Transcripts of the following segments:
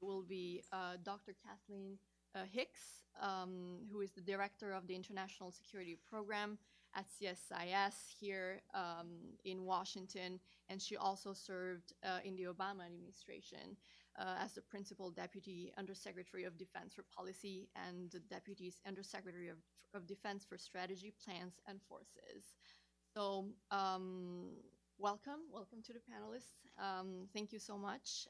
will be Dr. Kathleen Hicks, who is the director of the International Security Program at CSIS here in Washington, and she also served in the Obama administration as the Principal Deputy Undersecretary of Defense for Policy and the Deputy Undersecretary of Defense for Strategy, Plans, and Forces. So welcome to the panelists. Thank you so much.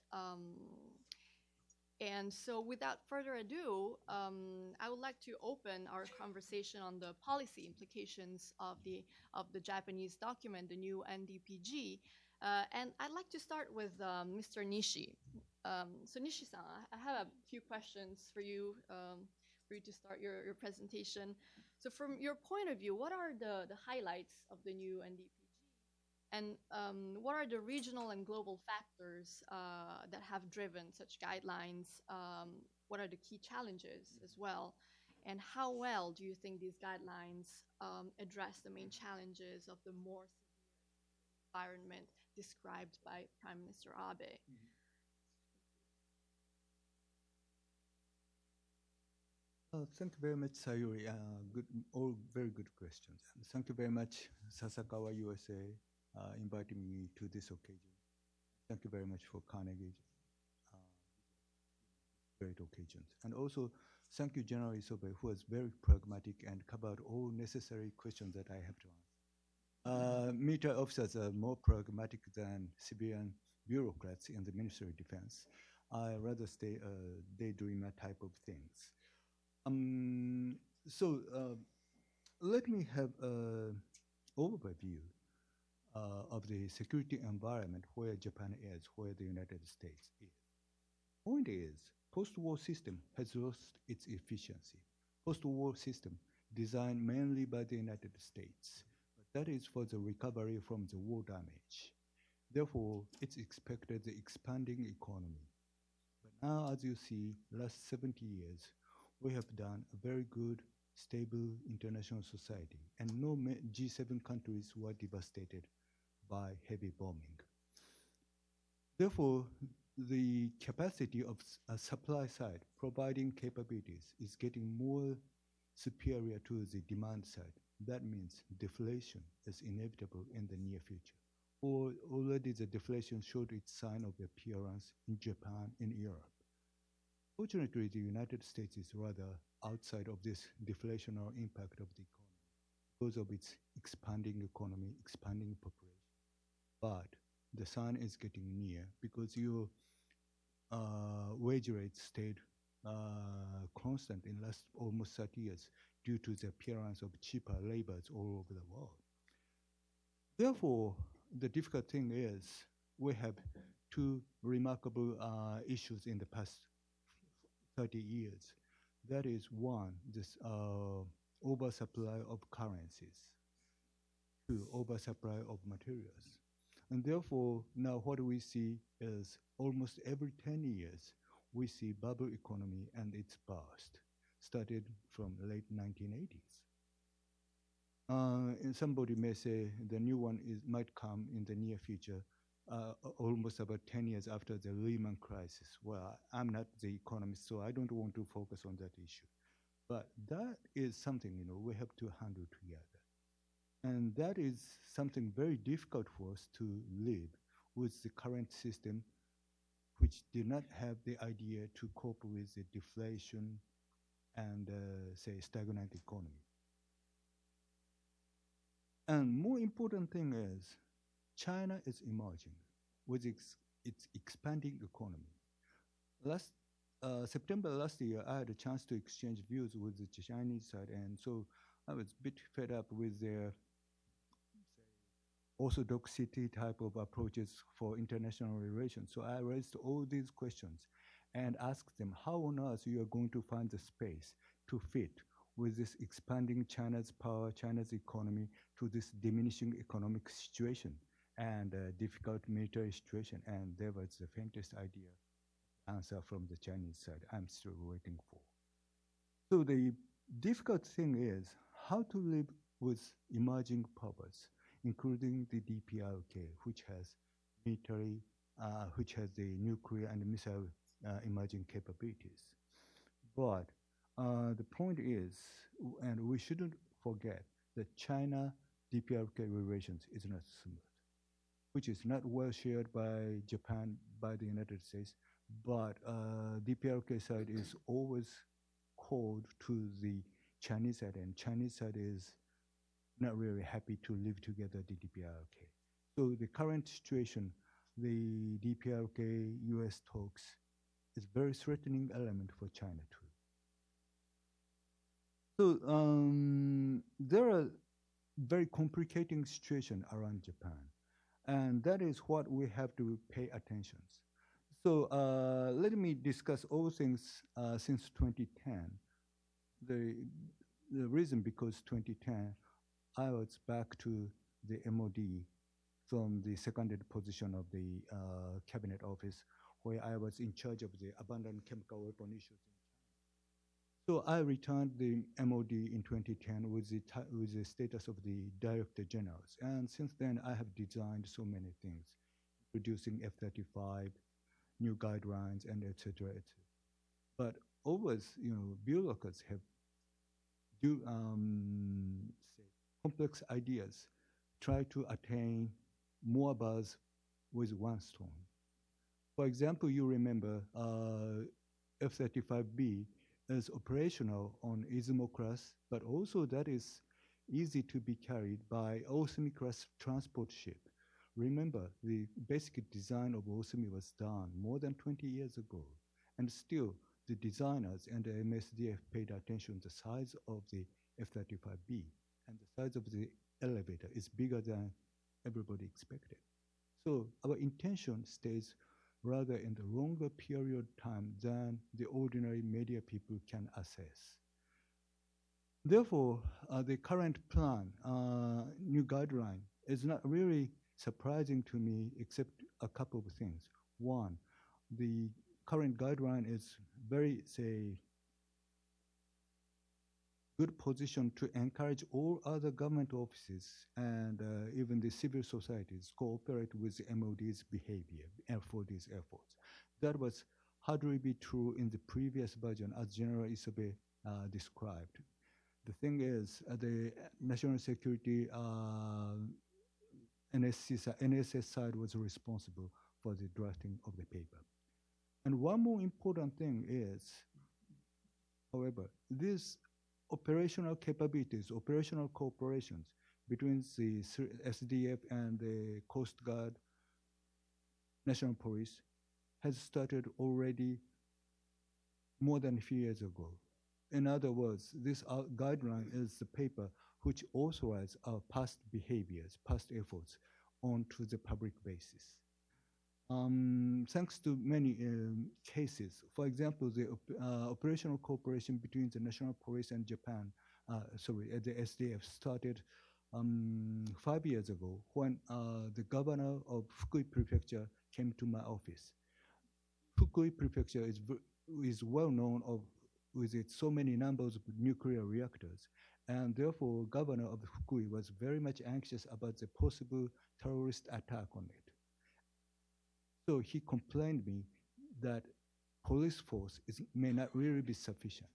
And so without further ado, I would like to open our conversation on the policy implications of the Japanese document, the new NDPG. And I'd like to start with Mr. Nishi. So Nishi-san, I have a few questions for you to start your presentation. So from your point of view, what are the highlights of the new NDPG? And what are the regional and global factors that have driven such guidelines? What are the key challenges as well? And how well do you think these guidelines address the main challenges of the more severe environment described by Prime Minister Abe? Thank you very much, Sayuri. All very good questions. And thank you very much, Sasakawa USA, inviting me to this occasion. Thank you very much for Carnegie. Great occasions. And also, thank you, General Isobe, who was very pragmatic and covered all necessary questions that I have to answer. Military officers are more pragmatic than civilian bureaucrats in the Ministry of Defense. I rather stay daydreamer type of things. So let me have an overview of the security environment where Japan is, where the United States is. Point is, post-war system has lost its efficiency. Post-war system designed mainly by the United States, but that is for the recovery from the war damage. Therefore, it's expected the expanding economy. But now, as you see, last 70 years, we have done a very good, stable international society, and no G7 countries were devastated by heavy bombing. Therefore, the capacity of a supply side providing capabilities is getting more superior to the demand side. That means deflation is inevitable in the near future. Or already the deflation showed its sign of appearance in Japan, in Europe. Fortunately, the United States is rather outside of this deflationary impact of the economy because of its expanding economy, expanding population. But the sun is getting near because your wage rate stayed constant in last almost 30 years due to the appearance of cheaper labors all over the world. Therefore, the difficult thing is we have two remarkable issues in the past 30 years. That is one, this oversupply of currencies, two, oversupply of materials. And therefore, now what we see is almost every 10 years, we see bubble economy and its burst, started from late 1980s. And somebody may say the new one might come in the near future, almost about 10 years after the Lehman crisis. Well, I'm not the economist, so I don't want to focus on that issue. But that is something, we have to handle together. And that is something very difficult for us to live with the current system, which did not have the idea to cope with the deflation and, say, stagnant economy. And more important thing is, China is emerging with its expanding economy. September last year, I had a chance to exchange views with the Chinese side, and so I was a bit fed up with their orthodoxity type of approaches for international relations. So I raised all these questions and asked them how on earth you are going to find the space to fit with this expanding China's power, China's economy, to this diminishing economic situation and difficult military situation. And there was the faintest answer from the Chinese side I'm still waiting for. So the difficult thing is how to live with emerging powers, including the DPRK, which has military, which has the nuclear and missile emerging capabilities. But the point is, and we shouldn't forget that China DPRK relations is not smooth, which is not well shared by Japan, by the United States, but DPRK side is always called to the Chinese side, and Chinese side is not really happy to live together the DPRK. So the current situation, the DPRK US talks is very threatening element for China too. So there are very complicating situation around Japan, and that is what we have to pay attention. So let me discuss all things since 2010. The the reason because 2010 I was back to the MOD from the seconded position of the cabinet office, where I was in charge of the abundant chemical weapon issues. So I returned the MOD in 2010 with with the status of the Director Generals. And since then, I have designed so many things, producing F-35, new guidelines, and et cetera, et cetera. But always, bureaucrats have do say complex ideas, try to attain more buzz with one stone. For example, you remember F-35B is operational on Izumo class, but also that is easy to be carried by Osumi class transport ship. Remember, the basic design of Osumi was done more than 20 years ago, and still the designers and the MSDF paid attention to the size of the F-35B, and the size of the elevator is bigger than everybody expected. So our intention stays rather in the longer period time than the ordinary media people can assess. Therefore, the current plan, new guideline, is not really surprising to me except a couple of things. One, the current guideline is very, say, good position to encourage all other government offices and even the civil societies cooperate with the MOD's behavior and for these efforts. That was hardly be true in the previous version as General Isobe described. The thing is, the national security NSS side was responsible for the drafting of the paper. And one more important thing is, however, these operational capabilities, operational cooperations between the SDF and the Coast Guard, National Police, has started already more than a few years ago. In other words, this guideline is the paper which authorizes our past behaviors, past efforts onto the public basis. Thanks to many cases, for example, the operational cooperation between the National Police and Japan, the SDF started 5 years ago when the governor of Fukui Prefecture came to my office. Fukui Prefecture is well known with its so many numbers of nuclear reactors, and therefore governor of Fukui was very much anxious about the possible terrorist attack on it. So he complained me that police force may not really be sufficient.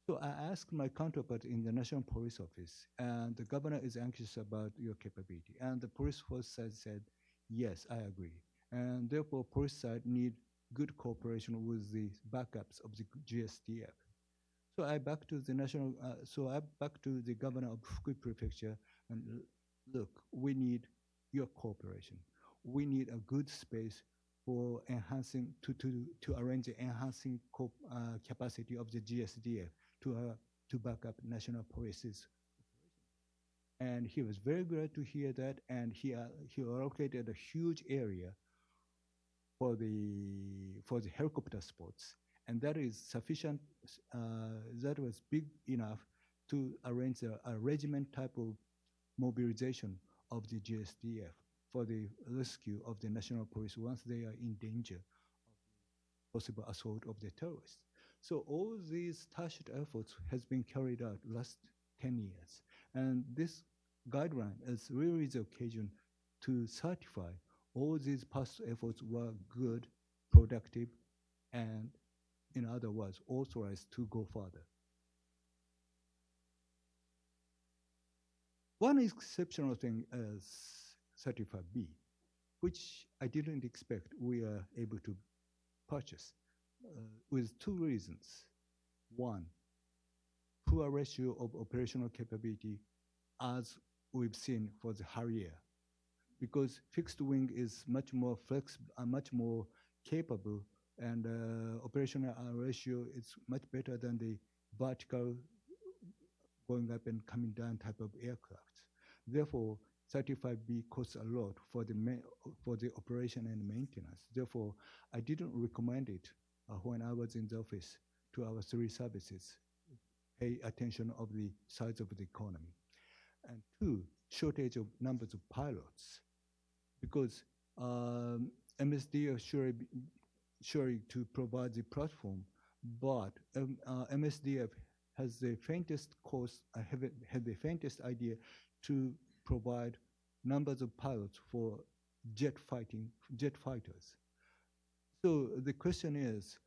So I asked my counterpart in the National Police Office, and the governor is anxious about your capability. And the police force side said, yes, I agree. And therefore, police side need good cooperation with the backups of the GSDF. So I back to the governor of Fukui Prefecture and look, we need your cooperation. We need a good space for enhancing to arrange the enhancing capacity of the GSDF to back up national police's. And he was very glad to hear that, and he allocated a huge area for the helicopter sports, and that is sufficient. That was big enough to arrange a regiment type of mobilization of the GSDF for the rescue of the national police once they are in danger of possible assault of the terrorists. So all these tacit efforts has been carried out last 10 years. And this guideline is really the occasion to certify all these past efforts were good, productive, and in other words, authorized to go further. One exceptional thing is 35B, which I didn't expect we are able to purchase with two reasons. One, poor ratio of operational capability as we've seen for the Harrier, because fixed wing is much more flexible, much more capable, and operational ratio is much better than the vertical going up and coming down type of aircraft. Therefore, 35B costs a lot for the operation and maintenance. Therefore, I didn't recommend it when I was in the office to our three services. Pay attention of the size of the economy. And two, shortage of numbers of pilots, because MSD are sure to provide the platform, but MSDF has the faintest had the faintest idea to provide numbers of pilots for jet fighters. So the question is,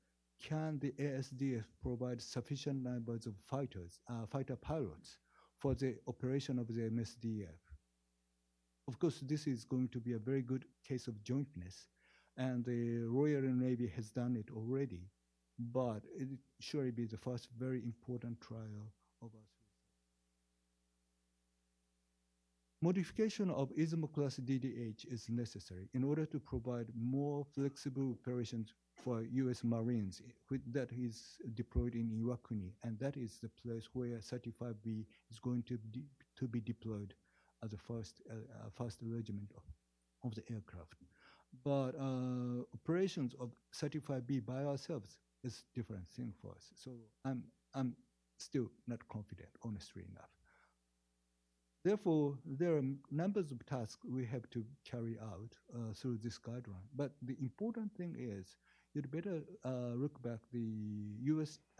can the ASDF provide sufficient numbers of fighter pilots for the operation of the MSDF? Of course, this is going to be a very good case of jointness, and the Royal Navy has done it already, but it surely be the first very important trial of us. Modification of ISMO class DDH is necessary in order to provide more flexible operations for US Marines that is deployed in Iwakuni, and that is the place where 35B is going to be deployed as the first regiment of the aircraft. But operations of 35B by ourselves is different thing for us. So I'm still not confident, honestly enough. Therefore, there are numbers of tasks we have to carry out through this guideline. But the important thing is, you'd better look back the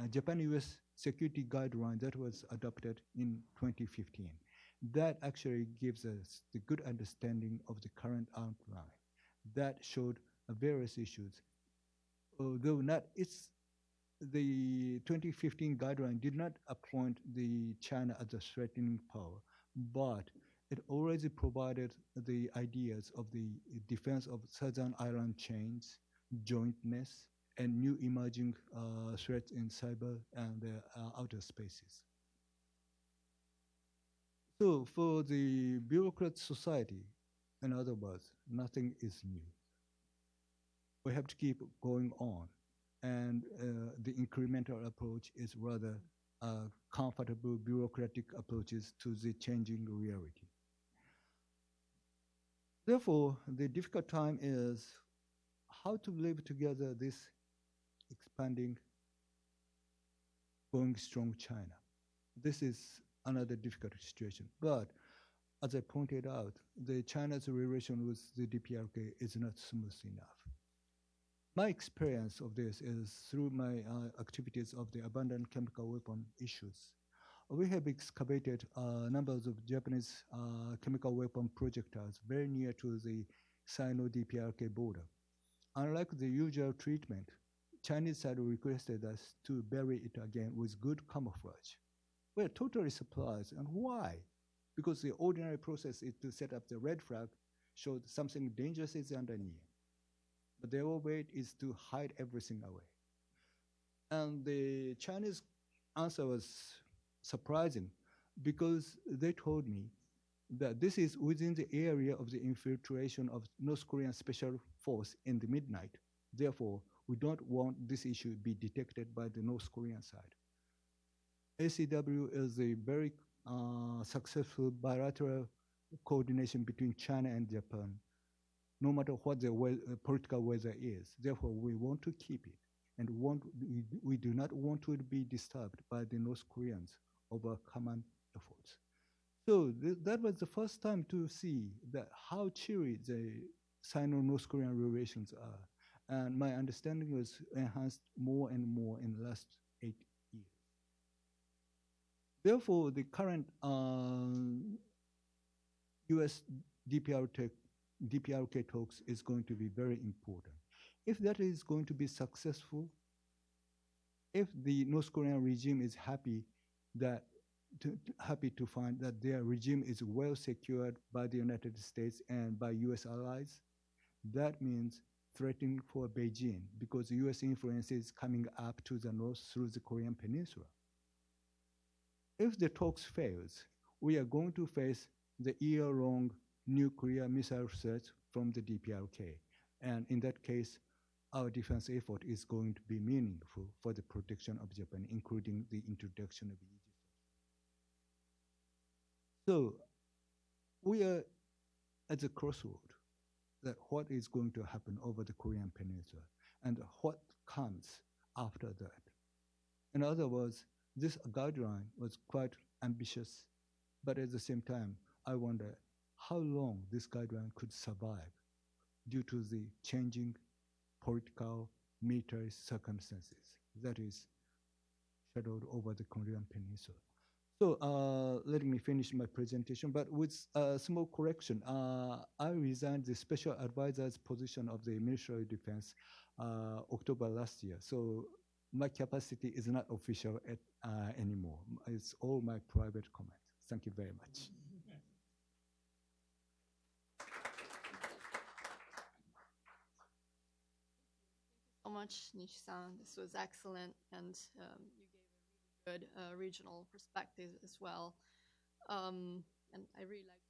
Japan-US security guideline that was adopted in 2015. That actually gives us the good understanding of the current outline. That showed various issues. Although the 2015 guideline did not appoint the China as a threatening power, but it already provided the ideas of the defense of southern island chains, jointness, and new emerging threats in cyber and outer spaces. So for the bureaucrat society, in other words, nothing is new. We have to keep going on, and the incremental approach is rather comfortable bureaucratic approaches to the changing reality. Therefore, the difficult time is how to live together this expanding, going strong China. This is another difficult situation. But as I pointed out, the China's relation with the DPRK is not smooth enough. My experience of this is through my activities of the abundant chemical weapon issues. We have excavated numbers of Japanese chemical weapon projectiles very near to the Sino-DPRK border. Unlike the usual treatment, Chinese side requested us to bury it again with good camouflage. We're totally surprised, and why? Because the ordinary process is to set up the red flag, showed something dangerous is underneath. But their way is to hide everything away. And the Chinese answer was surprising because they told me that this is within the area of the infiltration of North Korean special force in the midnight. Therefore, we don't want this issue to be detected by the North Korean side. ACW is a very successful bilateral coordination between China and Japan, no matter what the political weather is. Therefore, we want to keep it, and we do not want to be disturbed by the North Koreans over common efforts. So that was the first time to see that how cheery the Sino-North Korean relations are. And my understanding was enhanced more and more in the last 8 years. Therefore, the current US DPRK talks is going to be very important. If that is going to be successful, if the North Korean regime is happy to find that their regime is well secured by the United States and by U.S. allies, that means threatening for Beijing because U.S. influence is coming up to the north through the Korean Peninsula. If the talks fails, we are going to face the year-long nuclear missile threat from the DPRK. And in that case, our defense effort is going to be meaningful for the protection of Japan, including the introduction of Aegis. So we are at the crossroad that what is going to happen over the Korean Peninsula and what comes after that. In other words, this guideline was quite ambitious, but at the same time, I wonder how long this guideline could survive due to the changing political, military circumstances that is shadowed over the Korean Peninsula. So let me finish my presentation, but with a small correction. I resigned the special advisor's position of the Ministry of Defense October last year. So my capacity is not official anymore. It's all my private comments. Thank you very much. So much, Nishi-san. This was excellent, and you gave a really good regional perspective as well. And I really liked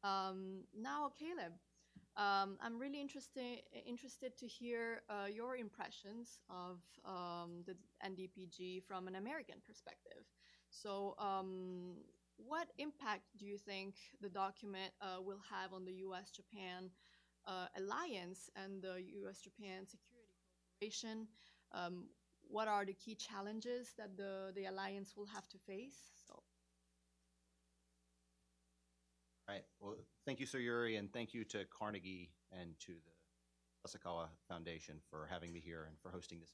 now, Caleb, I'm really interested to hear your impressions of the NDPG from an American perspective. So, what impact do you think the document will have on the U.S.-Japan alliance and the U.S.-Japan security cooperation? What are the key challenges that the alliance will have to face? So. Right. Well, thank you, Sir Yuri, and thank you to Carnegie and to the Asakawa Foundation for having me here and for hosting this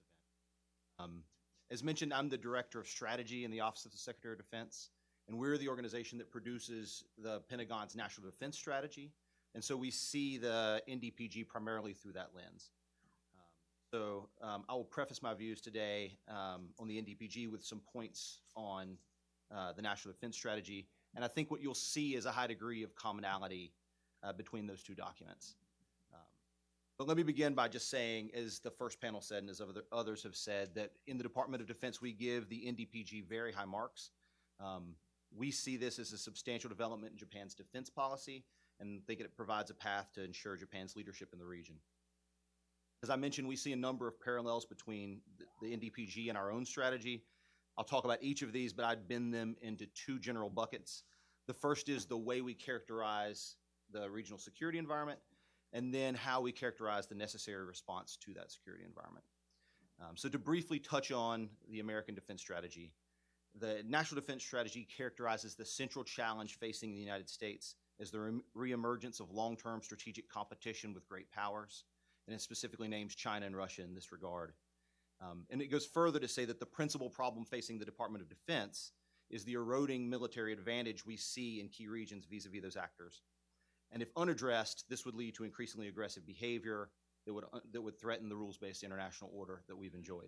event. As mentioned, I'm the Director of Strategy in the Office of the Secretary of Defense, and we're the organization that produces the Pentagon's National Defense Strategy, and so we see the NDPG primarily through that lens. I will preface my views today on the NDPG with some points on the National Defense Strategy, and I think what you'll see is a high degree of commonality between those two documents. But let me begin by just saying, as the first panel said and as others have said, that in the Department of Defense, we give the NDPG very high marks. We see this as a substantial development in Japan's defense policy and think it provides a path to ensure Japan's leadership in the region. As I mentioned, we see a number of parallels between the NDPG and our own strategy. I'll talk about each of these, but I'd bend them into two general buckets. The first is the way we characterize the regional security environment, and then how we characterize the necessary response to that security environment. So to briefly touch on the American defense strategy, the National Defense Strategy characterizes the central challenge facing the United States as the reemergence of long-term strategic competition with great powers, and it specifically names China and Russia in this regard. And it goes further to say that the principal problem facing the Department of Defense is the eroding military advantage we see in key regions vis-a-vis those actors. And if unaddressed, this would lead to increasingly aggressive behavior that would threaten the rules-based international order that we've enjoyed.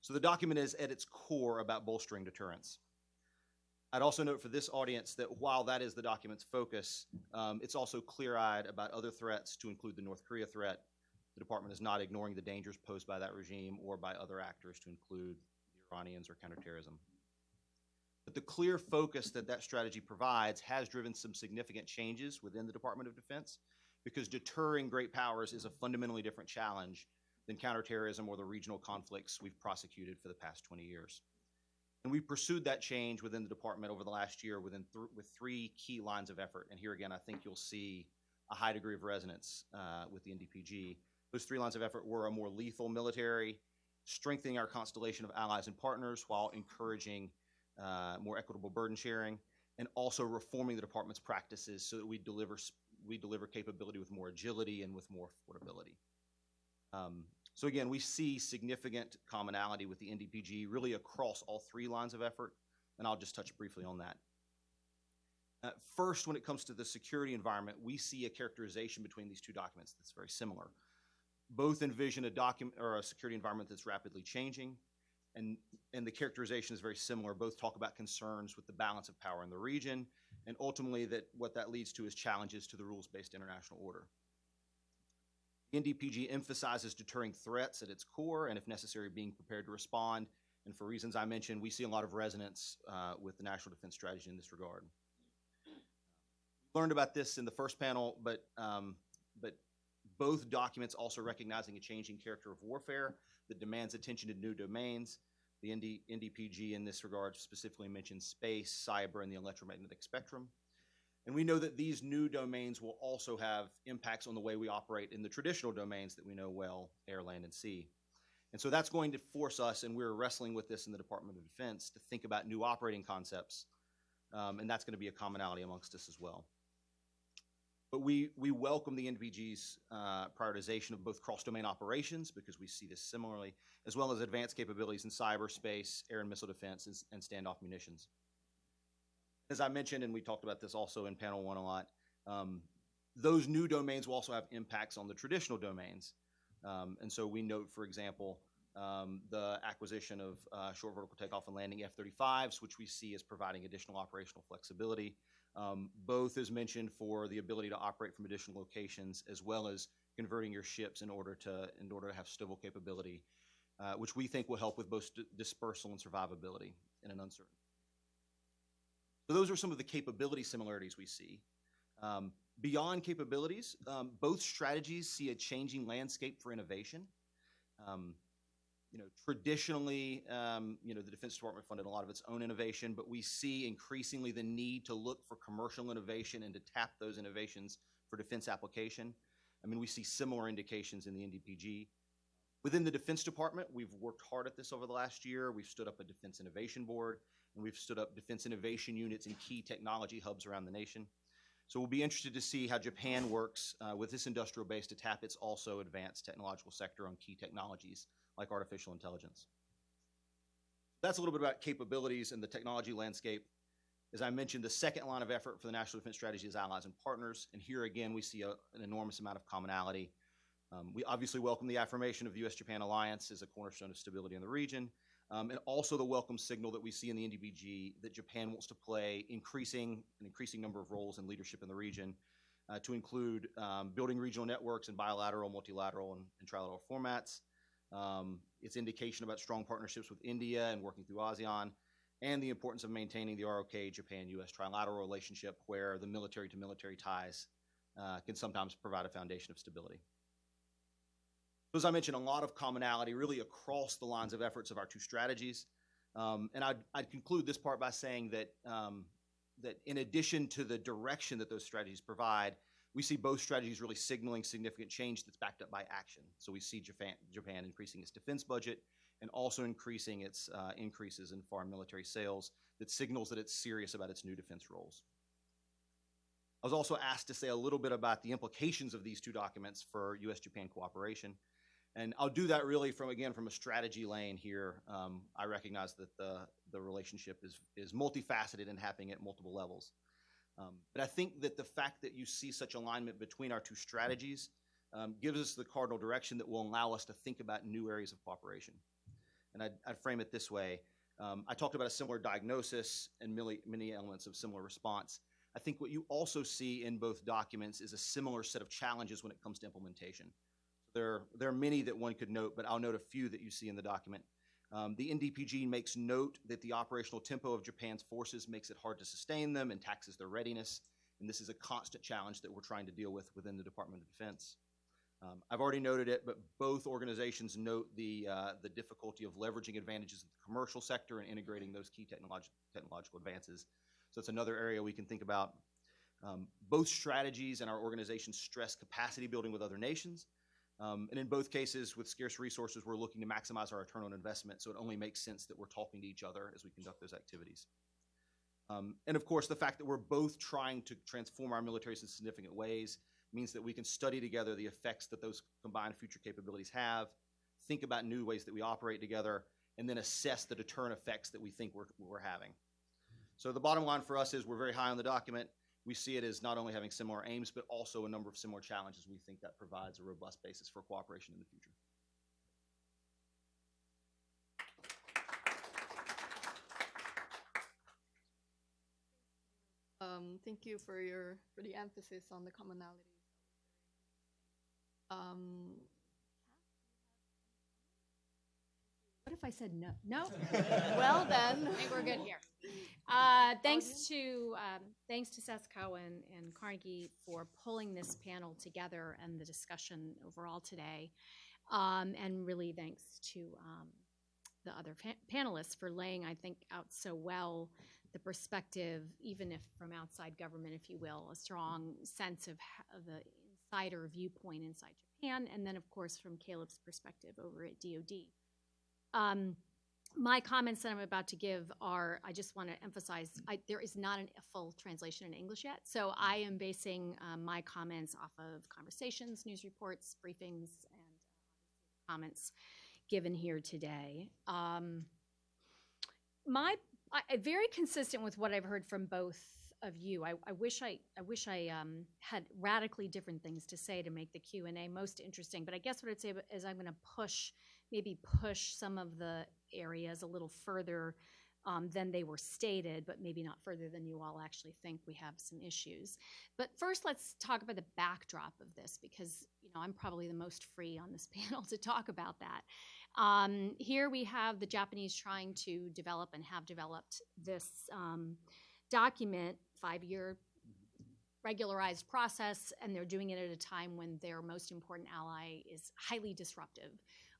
So the document is at its core about bolstering deterrence. I'd also note for this audience that while that is the document's focus, it's also clear-eyed about other threats, to include the North Korea threat. The department is not ignoring the dangers posed by that regime or by other actors, to include the Iranians or counterterrorism. But the clear focus that that strategy provides has driven some significant changes within the Department of Defense, because deterring great powers is a fundamentally different challenge than counterterrorism or the regional conflicts we've prosecuted for the past 20 years. And we pursued that change within the department over the last year with three key lines of effort. And here again, I think you'll see a high degree of resonance with the NDPG. Those three lines of effort were a more lethal military, strengthening our constellation of allies and partners while encouraging more equitable burden sharing, and also reforming the department's practices so that we deliver capability with more agility and with more affordability. So again, we see significant commonality with the NDPG really across all three lines of effort. and I'll just touch briefly on that. First, when it comes to the security environment, we see a characterization between these two documents that's very similar. Both envision a document or a security environment that's rapidly changing, and the characterization is very similar. Both talk about concerns with the balance of power in the region, and ultimately that what that leads to is challenges to the rules-based international order. The NDPG emphasizes deterring threats at its core, and if necessary, being prepared to respond. And for reasons I mentioned, we see a lot of resonance with the National Defense Strategy in this regard. We learned about this in the first panel, but both documents also recognizing a changing character of warfare that demands attention to new domains. The NDPG in this regard specifically mentions space, cyber, and the electromagnetic spectrum. And we know that these new domains will also have impacts on the way we operate in the traditional domains that we know well, air, land, and sea. And so that's going to force us, and we're wrestling with this in the Department of Defense, to think about new operating concepts, and that's going to be a commonality amongst us as well. But we welcome the NDPG's prioritization of both cross-domain operations, because we see this similarly, as well as advanced capabilities in cyberspace, air and missile defense, and standoff munitions. As I mentioned, and we talked about this also in panel one a lot, those new domains will also have impacts on the traditional domains. And so we note, for example, the acquisition of short vertical takeoff and landing F-35s, which we see as providing additional operational flexibility, both as mentioned for the ability to operate from additional locations, as well as converting your ships in order to have civil capability, which we think will help with both dispersal and survivability in an uncertain. So those are some of the capability similarities we see. Beyond capabilities, both strategies see a changing landscape for innovation. Traditionally, the Defense Department funded a lot of its own innovation, but we see increasingly the need to look for commercial innovation and to tap those innovations for defense application. I mean, we see similar indications in the NDPG. Within the Defense Department, we've worked hard at this over the last year. We've stood up a Defense Innovation Board, and we've stood up defense innovation units in key technology hubs around the nation. So we'll be interested to see how Japan works with this industrial base to tap its also advanced technological sector on key technologies like artificial intelligence. That's a little bit about capabilities and the technology landscape. As I mentioned, the second line of effort for the National Defense Strategy is allies and partners. And here again, we see an enormous amount of commonality. We obviously welcome the affirmation of the U.S.-Japan alliance as a cornerstone of stability in the region, and also the welcome signal that we see in the NDPG that Japan wants to play an increasing number of roles in leadership in the region, to include building regional networks in bilateral, multilateral, and trilateral formats. Its indication about strong partnerships with India and working through ASEAN, and the importance of maintaining the ROK Japan-U.S. trilateral relationship, where the military-to-military ties can sometimes provide a foundation of stability. So as I mentioned, a lot of commonality really across the lines of efforts of our two strategies. And I'd conclude this part by saying that, that in addition to the direction that those strategies provide, we see both strategies really signaling significant change that's backed up by action. So we see Japan increasing its defense budget and also increasing its increases in foreign military sales that signals that it's serious about its new defense roles. I was also asked to say a little bit about the implications of these two documents for U.S.-Japan cooperation. And I'll do that really from a strategy lane here. I recognize that the relationship is multifaceted and happening at multiple levels. But I think that the fact that you see such alignment between our two strategies gives us the cardinal direction that will allow us to think about new areas of cooperation. And I'd frame it this way. I talked about a similar diagnosis and many elements of similar response. I think what you also see in both documents is a similar set of challenges when it comes to implementation. There are many that one could note, but I'll note a few that you see in the document. The NDPG makes note that the operational tempo of Japan's forces makes it hard to sustain them and taxes their readiness. And this is a constant challenge that we're trying to deal with within the Department of Defense. I've already noted it, but both organizations note the difficulty of leveraging advantages of the commercial sector and integrating those key technological advances. So it's another area we can think about. Both strategies and our organizations stress capacity building with other nations. And in both cases, with scarce resources, we're looking to maximize our return on investment, so it only makes sense that we're talking to each other as we conduct those activities. And of course, the fact that we're both trying to transform our militaries in significant ways means that we can study together the effects that those combined future capabilities have, think about new ways that we operate together, and then assess the deterrent effects that we think we're having. So the bottom line for us is we're very high on the document. We see it as not only having similar aims, but also a number of similar challenges. We think that provides a robust basis for cooperation in the future. Thank you for the emphasis on the commonalities. What if I said no? No? Well then, I think we're good here. Thanks to Sasakawa and Carnegie for pulling this panel together and the discussion overall today. And really thanks to the other panelists for laying, I think, out so well the perspective, even if from outside government, if you will, a strong sense of the insider viewpoint inside Japan, and then, of course, from Caleb's perspective over at DoD. My comments that I'm about to give are, I just want to emphasize, there is not a full translation in English yet, so I am basing my comments off of conversations, news reports, briefings, and comments given here today. Very consistent with what I've heard from both of you. I wish I had radically different things to say to make the Q&A most interesting, but I guess what I'd say is I'm going to maybe push some of the areas a little further than they were stated, but maybe not further than you all actually think we have some issues. But first, let's talk about the backdrop of this, because I'm probably the most free on this panel to talk about that. Here we have the Japanese trying to develop and have developed this document, 5-year regularized process, and they're doing it at a time when their most important ally is highly disruptive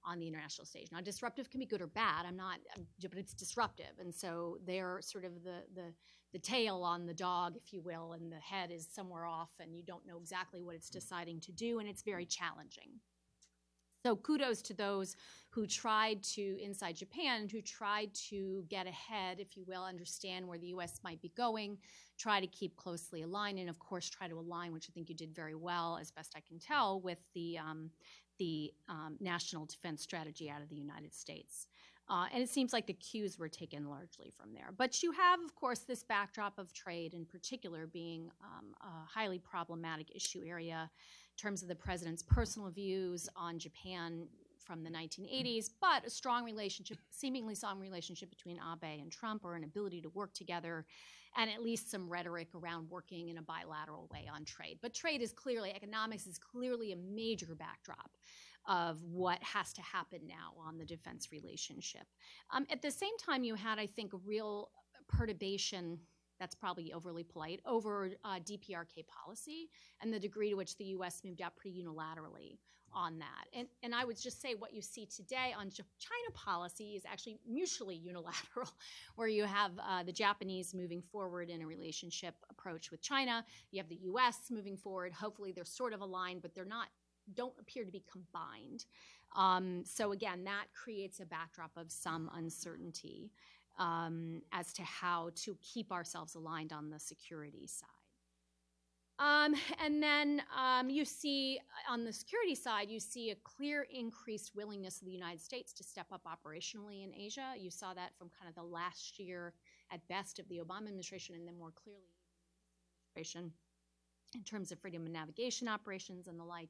on the international stage. Now, disruptive can be good or bad. But it's disruptive, and so they're sort of the tail on the dog, if you will, and the head is somewhere off, and you don't know exactly what it's deciding to do, and it's very challenging. So kudos to those who tried to, inside Japan, who tried to get ahead, if you will, understand where the U.S. might be going, try to keep closely aligned, and of course try to align, which I think you did very well, as best I can tell, with the national defense strategy out of the United States. And it seems like the cues were taken largely from there. But you have, of course, this backdrop of trade in particular being a highly problematic issue area in terms of the president's personal views on Japan from the 1980s, but a strong relationship, seemingly strong relationship between Abe and Trump, or an ability to work together, and at least some rhetoric around working in a bilateral way on trade. But economics is clearly a major backdrop of what has to happen now on the defense relationship. At the same time, you had, I think, a real perturbation, that's probably overly polite, over DPRK policy and the degree to which the U.S. moved out pretty unilaterally on that. And I would just say what you see today on China policy is actually mutually unilateral, where you have the Japanese moving forward in a relationship approach with China. You have the U.S. moving forward. Hopefully they're sort of aligned, but don't appear to be combined. So again, that creates a backdrop of some uncertainty as to how to keep ourselves aligned on the security side. And then you see on the security side, you see a clear increased willingness of the United States to step up operationally in Asia. You saw that from kind of the last year at best of the Obama administration, and then more clearly administration in terms of freedom of navigation operations and the like.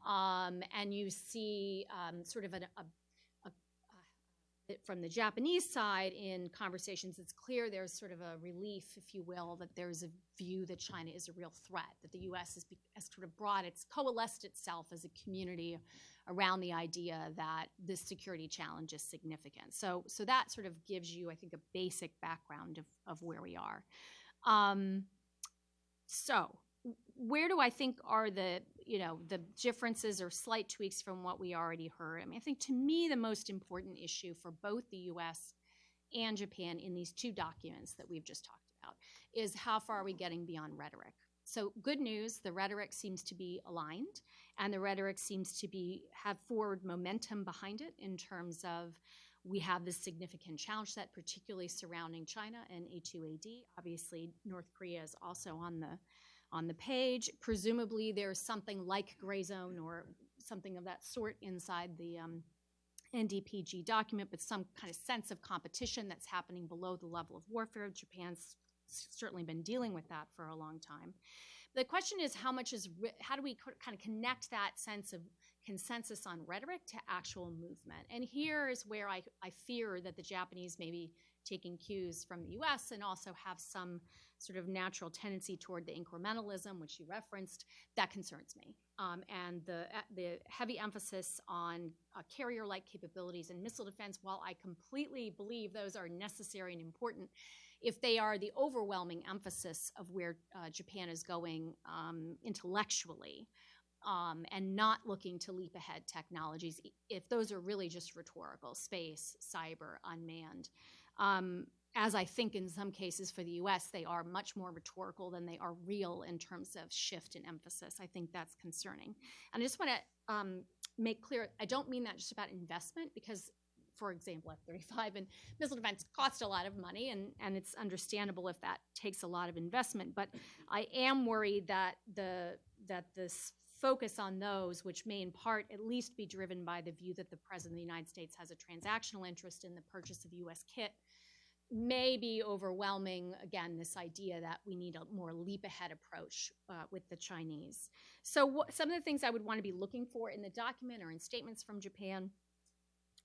And you see sort of from the Japanese side in conversations, it's clear there's sort of a relief, if you will, that there's a view that China is a real threat, that the U.S. has sort of coalesced itself as a community around the idea that this security challenge is significant. So that sort of gives you, I think, a basic background of where we are. So where do I think are the differences or slight tweaks from what we already heard? I mean, I think to me the most important issue for both the U.S. and Japan in these two documents that we've just talked about is how far are we getting beyond rhetoric? So good news, the rhetoric seems to be aligned, and the rhetoric seems to have forward momentum behind it in terms of we have this significant challenge set, particularly surrounding China and A2AD. Obviously, North Korea is also on the page. Presumably there's something like gray zone or something of that sort inside NDPG document, but some kind of sense of competition that's happening below the level of warfare. Japan's certainly been dealing with that for a long time. The question is how do we kind of connect that sense of consensus on rhetoric to actual movement? And here is where I fear that the Japanese may be taking cues from the US and also have some sort of natural tendency toward the incrementalism, which you referenced. That concerns me. And the heavy emphasis on carrier-like capabilities and missile defense, while I completely believe those are necessary and important, if they are the overwhelming emphasis of where Japan is going intellectually, and not looking to leap ahead technologies, if those are really just rhetorical, space, cyber, unmanned. As I think in some cases for the US, they are much more rhetorical than they are real in terms of shift in emphasis. I think that's concerning. And I just want to make clear, I don't mean that just about investment, because, for example, F-35 and missile defense cost a lot of money, and it's understandable if that takes a lot of investment. But I am worried that this focus on those, which may in part at least be driven by the view that the President of the United States has a transactional interest in the purchase of U.S. kit, may be overwhelming, again, this idea that we need a more leap-ahead approach with the Chinese. So some of the things I would want to be looking for in the document or in statements from Japan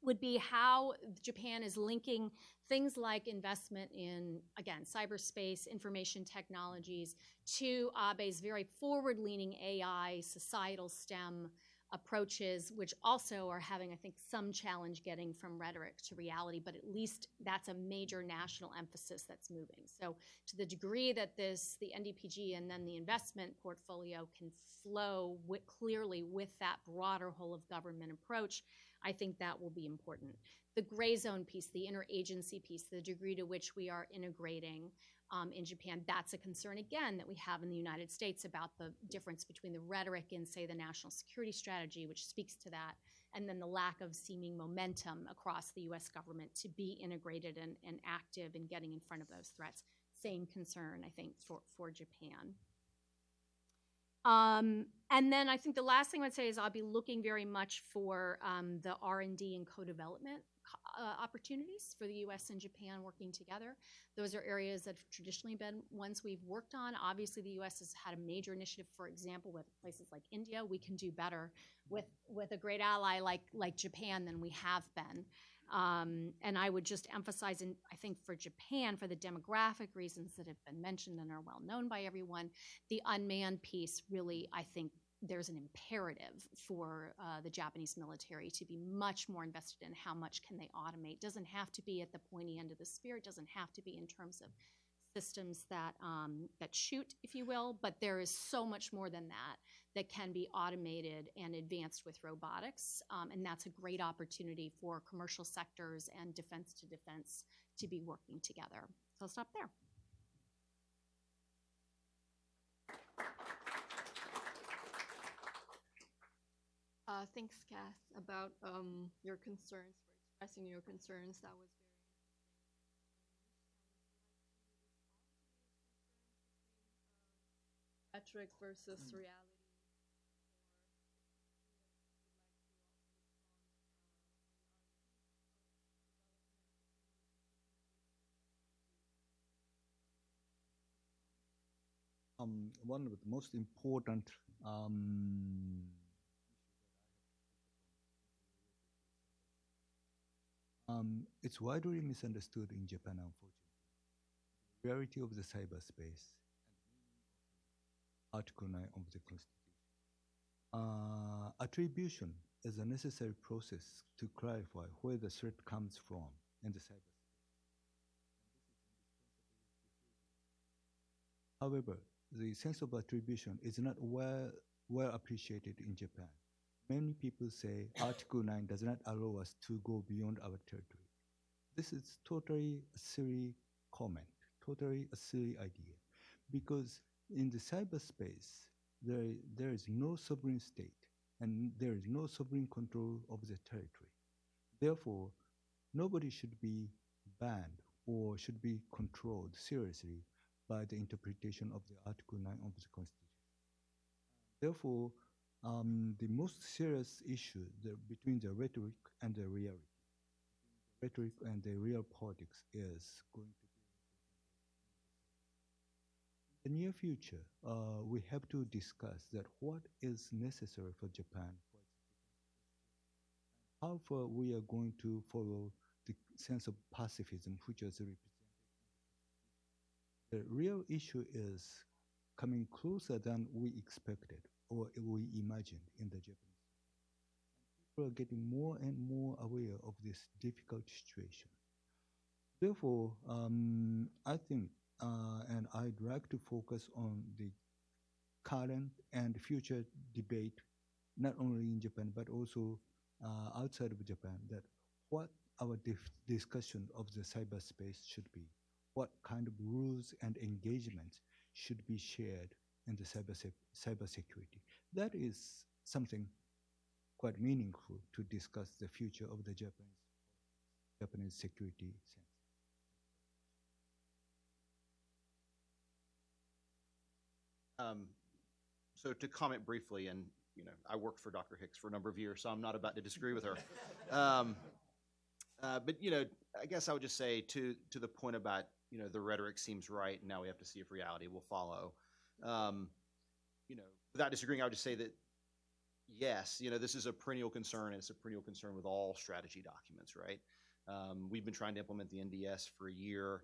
would be how Japan is linking things like investment in, again, cyberspace, information technologies, to Abe's very forward-leaning AI, societal STEM approaches, which also are having, I think, some challenge getting from rhetoric to reality, but at least that's a major national emphasis that's moving. So to the degree that the NDPG and then the investment portfolio can flow clearly with that broader whole of government approach, I think that will be important. The gray zone piece, the interagency piece, the degree to which we are integrating in Japan, that's a concern, again, that we have in the United States about the difference between the rhetoric in, say, the national security strategy, which speaks to that, and then the lack of seeming momentum across the U.S. government to be integrated and active in getting in front of those threats. Same concern, I think, for Japan. And then I think the last thing I would say is I'll be looking very much for the R&D and co-development opportunities for the U.S. and Japan working together. Those are areas that have traditionally been ones we've worked on. Obviously, the U.S. has had a major initiative, for example, with places like India. We can do better with a great ally like Japan than we have been. And I would just emphasize, I think for Japan, for the demographic reasons that have been mentioned and are well known by everyone, the unmanned piece really, I think, there's an imperative for the Japanese military to be much more invested in how much can they automate. Doesn't have to be at the pointy end of the spear. It doesn't have to be in terms of systems that shoot, if you will, but there is so much more than that can be automated and advanced with robotics, and that's a great opportunity for commercial sectors and defense to defense to be working together. So I'll stop there. Thanks, Kath, about your concerns, for expressing your concerns. That was very rhetoric versus reality. One of the most important it's widely misunderstood in Japan, unfortunately. The reality of the cyberspace and Article 9 of the Constitution. Attribution is a necessary process to clarify where the threat comes from in the cyberspace. However, the sense of attribution is not well appreciated in Japan. Many people say Article 9 does not allow us to go beyond our territory. This is totally a silly comment, totally a silly idea, because in the cyberspace, there is no sovereign state and there is no sovereign control of the territory. Therefore, nobody should be banned or should be controlled seriously by the interpretation of the Article 9 of the Constitution. Therefore, the most serious issue between the rhetoric and the reality, rhetoric and the real politics, is going to be in the near future. We have to discuss that what is necessary for Japan, how far we are going to follow the sense of pacifism which is represented. The real issue is coming closer than we expected or we imagined in the Japanese. People are getting more and more aware of this difficult situation. Therefore, I think, and I'd like to focus on the current and future debate, not only in Japan but also outside of Japan, that what our discussion of the cyberspace should be, what kind of rules and engagements should be shared in the cybersecurity. That is something quite meaningful to discuss the future of the Japanese security sense. So to comment briefly, and I worked for Dr. Hicks for a number of years, so I'm not about to disagree with her. But I guess I would just say to the point about the rhetoric seems right, and now we have to see if reality will follow. Without disagreeing, I would just say that yes, this is a perennial concern, and it's a perennial concern with all strategy documents, right? We've been trying to implement the NDS for a year.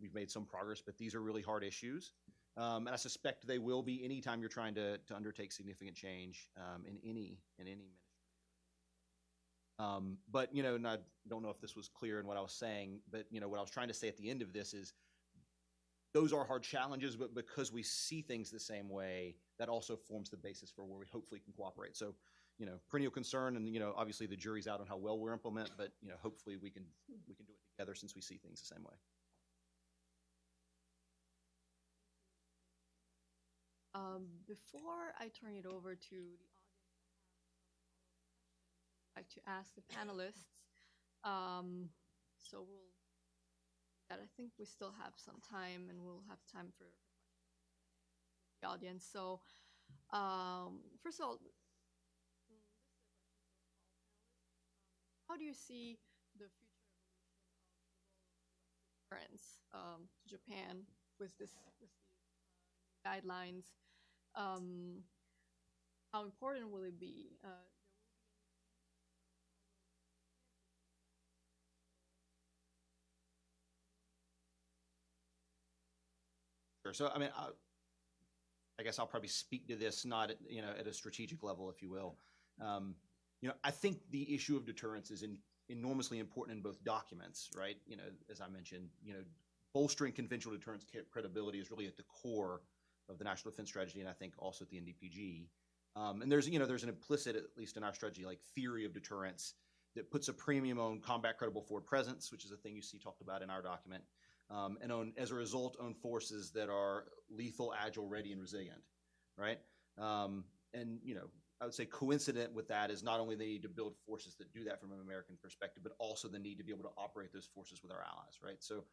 We've made some progress, but these are really hard issues. And I suspect they will be anytime you're trying to undertake significant change in any ministry. But and I don't know if this was clear in what I was saying, but what I was trying to say at the end of this is those are hard challenges, but because we see things the same way, that also forms the basis for where we hopefully can cooperate. So, perennial concern, and obviously the jury's out on how well we're implement, but hopefully we can do it together since we see things the same way. Before I turn it over to the audience, I'd like to ask the panelists. So I think we still have some time, and we'll have time for the audience. So, first of all, how do you see the future evolution of the role of deterrence to Japan with these guidelines? How important will it be? Sure. So, I guess I'll probably speak to this not at a strategic level, if you will. I think the issue of deterrence is enormously important in both documents, right? As I mentioned, bolstering conventional deterrence credibility is really at the core of the National Defense Strategy, and I think also at the NDPG. And there's an implicit, at least in our strategy, like theory of deterrence that puts a premium on combat credible forward presence, which is a thing you see talked about in our document, and as a result, own forces that are lethal, agile, ready, and resilient, right? And I would say coincident with that is not only the need to build forces that do that from an American perspective, but also the need to be able to operate those forces with our allies, right? So,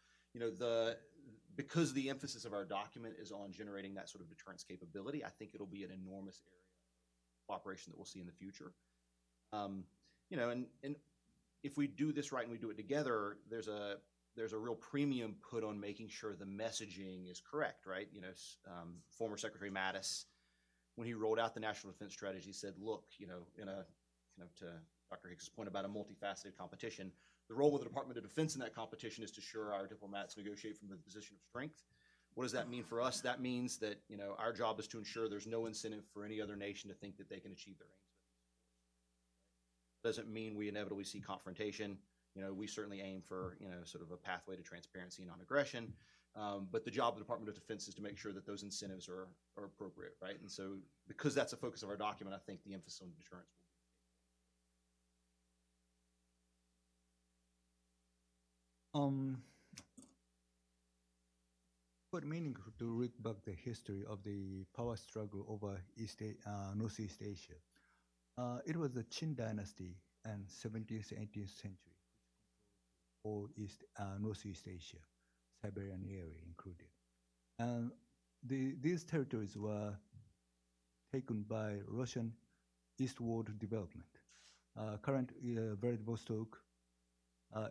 because the emphasis of our document is on generating that sort of deterrence capability, I think it'll be an enormous area of cooperation that we'll see in the future. And if we do this right and we do it together, there's a real premium put on making sure the messaging is correct, right? Former Secretary Mattis, when he rolled out the National Defense Strategy, said, look, to Dr. Hicks' point about a multifaceted competition, the role of the Department of Defense in that competition is to ensure our diplomats negotiate from the position of strength. What does that mean for us? That means that our job is to ensure there's no incentive for any other nation to think that they can achieve their aims. Doesn't mean we inevitably see confrontation. We certainly aim for sort of a pathway to transparency and non-aggression. But the job of the Department of Defense is to make sure that those incentives are appropriate, right? And so, because that's a focus of our document, I think the emphasis on deterrence will be. Quite meaningful to look back the history of the power struggle over Northeast Asia. It was the Qin dynasty and 17th, 18th century, or Northeast Asia, Siberian area included. And these territories were taken by Russian eastward development. Current Vladivostok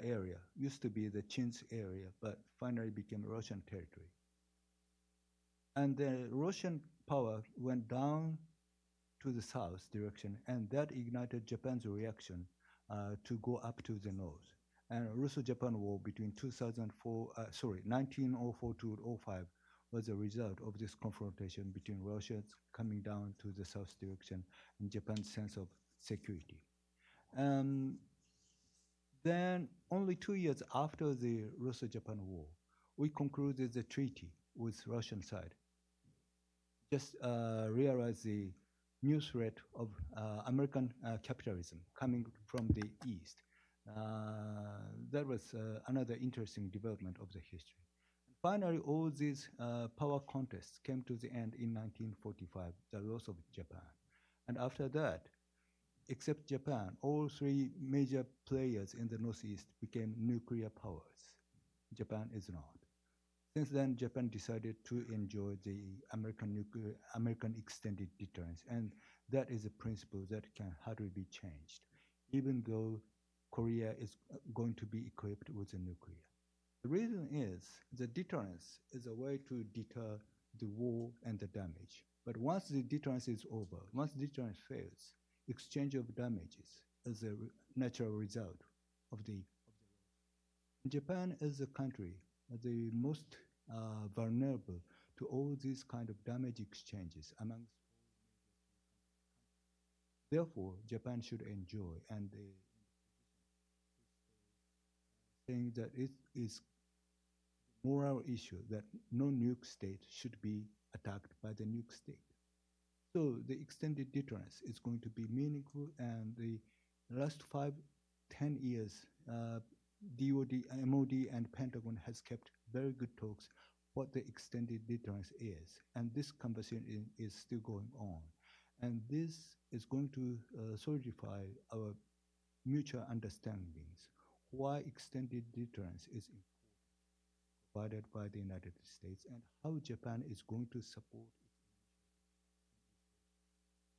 area used to be the Chin's area, but finally became Russian territory. And the Russian power went down to the south direction, and that ignited Japan's reaction to go up to the north. And Russo-Japan War between 1904 to 05 was a result of this confrontation between Russians coming down to the south direction and Japan's sense of security. Then, only 2 years after the Russo-Japan War, we concluded the treaty with Russian side. Just realized the new threat of American capitalism coming from the East. That was another interesting development of the history. Finally, all these power contests came to the end in 1945, the loss of Japan. And after that, except Japan, all three major players in the Northeast became nuclear powers. Japan is not. Since then, Japan decided to enjoy the American extended deterrence, and that is a principle that can hardly be changed, even though Korea is going to be equipped with a nuclear. The reason is the deterrence is a way to deter the war and the damage. But once the deterrence is over, once deterrence fails, exchange of damages is a natural result of the Japan is a country the most vulnerable to all these kind of damage exchanges amongst. Therefore, Japan should enjoy and saying that it is a moral issue that no nuke state should be attacked by the nuke state. So the extended deterrence is going to be meaningful, and the last 5-10 years, DOD, MOD, and Pentagon has kept very good talks what the extended deterrence is, and this conversation is still going on. And this is going to solidify our mutual understandings, why extended deterrence is important, provided by the United States, and how Japan is going to support it.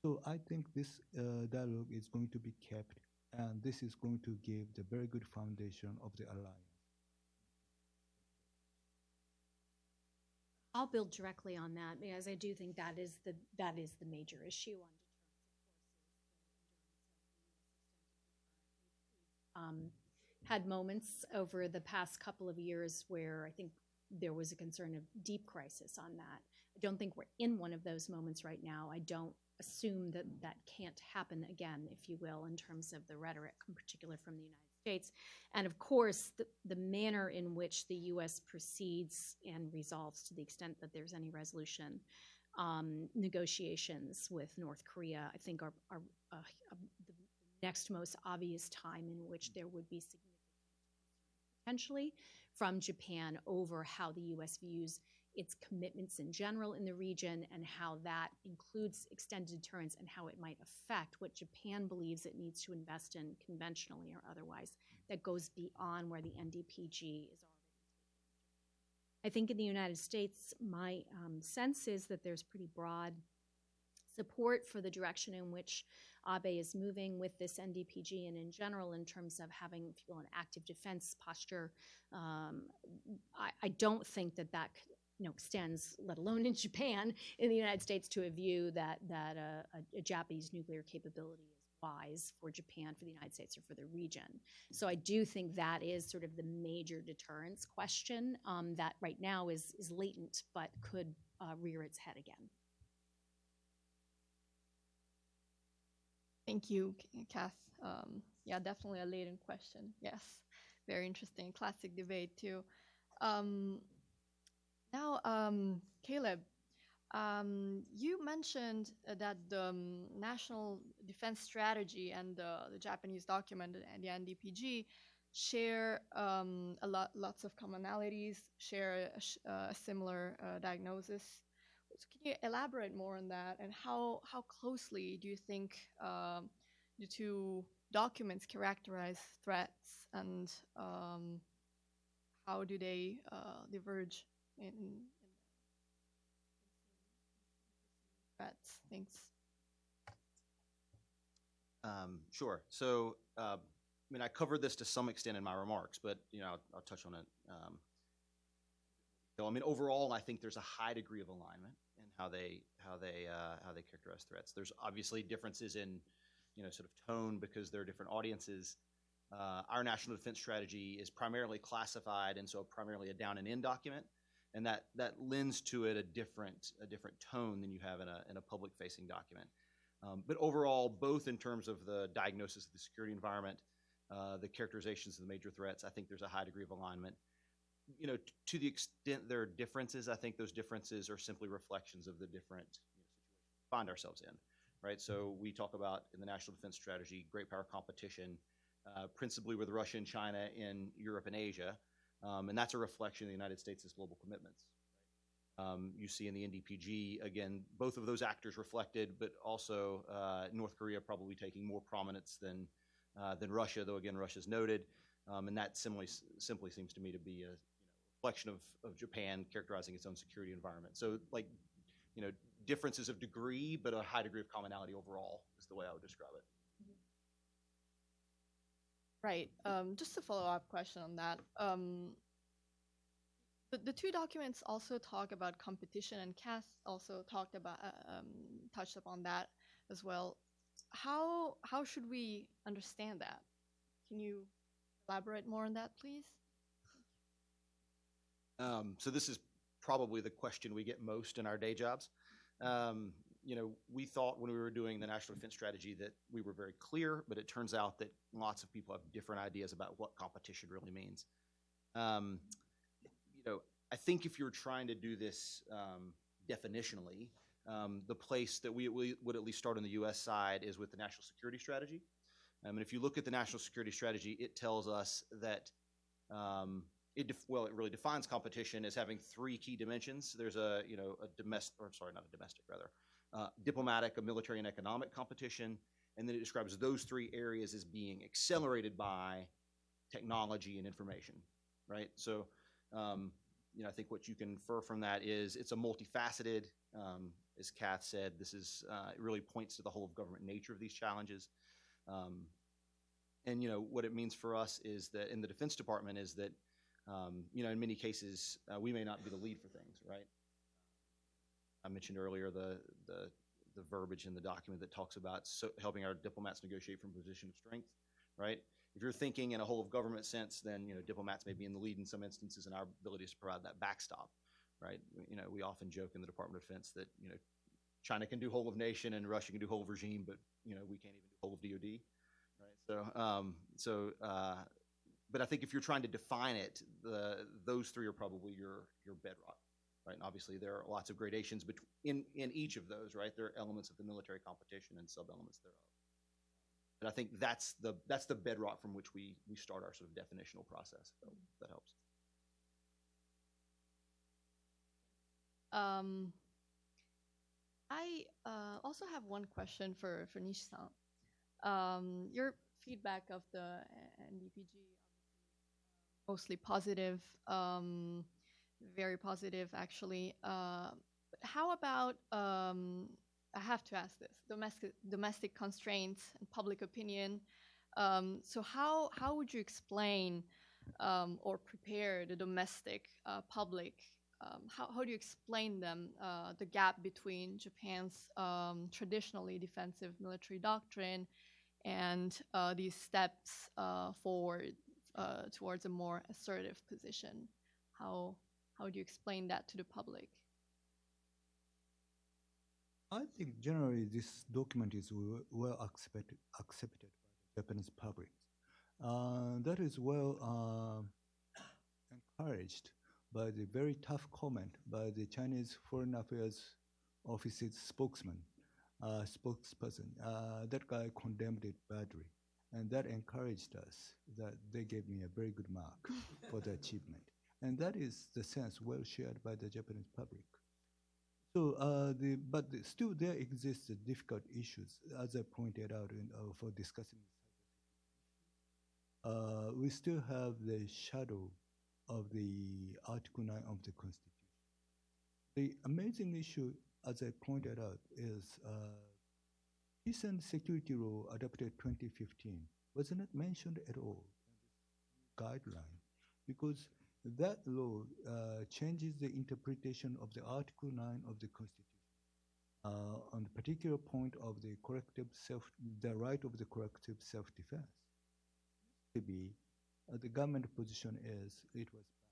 So I think this dialogue is going to be kept, and this is going to give the very good foundation of the alliance. I'll build directly on that because I do think that is the major issue on deterrence. Had moments over the past couple of years where I think there was a concern of deep crisis on that. I don't think we're in one of those moments right now. I don't assume that that can't happen again, if you will, in terms of the rhetoric, in particular from the United States. And of course, the manner in which the U.S. proceeds and resolves, to the extent that there's any resolution, negotiations with North Korea, I think are the next most obvious time in which there would be significant potentially from Japan over how the U.S. views its commitments in general in the region and how that includes extended deterrence and how it might affect what Japan believes it needs to invest in conventionally or otherwise that goes beyond where the NDPG is already taken. I think in the United States, my sense is that there's pretty broad support for the direction in which Abe is moving with this NDPG and in general in terms of having, if you will, an active defense posture. I don't think that extends, let alone in Japan, in the United States, to a view that a Japanese nuclear capability is wise for Japan, for the United States, or for the region. So I do think that is sort of the major deterrence question that right now is latent but could rear its head again. Thank you, Kath. Yeah, definitely a latent question. Yes, very interesting. Classic debate, too. Now, Caleb, you mentioned that the National Defense Strategy and the Japanese document and the NDPG share lots of commonalities, share a similar diagnosis. So can you elaborate more on that, and how closely do you think the two documents characterize threats, and how do they diverge in threats? Thanks. Sure. So, I mean, I covered this to some extent in my remarks, but I'll touch on it. So, I mean, overall, I think there's a high degree of alignment in how they characterize threats. There's obviously differences in sort of tone because there are different audiences. Our national defense strategy is primarily classified, and so primarily a down and in document, and that lends to it a different tone than you have in a public facing document. But overall, both in terms of the diagnosis of the security environment, the characterizations of the major threats, I think there's a high degree of alignment. To the extent there are differences, I think those differences are simply reflections of the different situations we find ourselves in, right? So we talk about in the national defense strategy, great power competition, principally with Russia and China in Europe and Asia, and that's a reflection of the United States' global commitments. You see in the NDPG, again, both of those actors reflected, but also North Korea probably taking more prominence than Russia, though again, Russia's noted, and that simply seems to me to be a reflection of Japan characterizing its own security environment. So, differences of degree, but a high degree of commonality overall is the way I would describe it. Right. Just a follow-up question on that. The two documents also talk about competition, and Cass also touched upon that as well. How should we understand that? Can you elaborate more on that, please? So this is probably the question we get most in our day jobs. We thought when we were doing the national defense strategy that we were very clear, but it turns out that lots of people have different ideas about what competition really means. I think if you're trying to do this definitionally, the place that we would at least start on the U.S. side is with the national security strategy. And if you look at the national security strategy, it tells us that it really defines competition as having three key dimensions. There's diplomatic, a military, and economic competition, and then it describes those three areas as being accelerated by technology and information, right? So, I think what you can infer from that is it's a multifaceted, as Kath said, this is, it really points to the whole of government nature of these challenges. And what it means for us is that in the Defense Department is that, in many cases, we may not be the lead for things, right? I mentioned earlier the verbiage in the document that talks about helping our diplomats negotiate from a position of strength, right? If you're thinking in a whole of government sense, then diplomats may be in the lead in some instances, and our ability is to provide that backstop, right? We often joke in the Department of Defense that China can do whole of nation and Russia can do whole of regime, but we can't even do whole of DoD, right? But I think if you're trying to define it, those three are probably your bedrock, right? And obviously there are lots of gradations in each of those, right? There are elements of the military competition and sub-elements thereof. But I think that's the bedrock from which we start our sort of definitional process. So that helps. I also have one question for Nishi-san. Your feedback of the NDPG, mostly positive, very positive actually. How about I have to ask this: domestic constraints and public opinion. So how would you explain or prepare the domestic public? How do you explain them the gap between Japan's traditionally defensive military doctrine and these steps forward towards a more assertive position? How do you explain that to the public? I think generally this document is well accepted by the Japanese public. That is well encouraged by the very tough comment by the Chinese Foreign Affairs Office's spokesperson. That guy condemned it badly, and that encouraged us. That they gave me a very good mark for the achievement, and that is the sense well shared by the Japanese public. So, but still there exist difficult issues, as I pointed out for discussing. We still have the shadow of the Article 9 of the Constitution. The amazing issue, as I pointed out, is peace and security law adopted 2015 was not mentioned at all in the guideline, because that law changes the interpretation of the Article 9 of the Constitution on the particular point of the the right of the corrective self-defense. Maybe the government position is it was bad.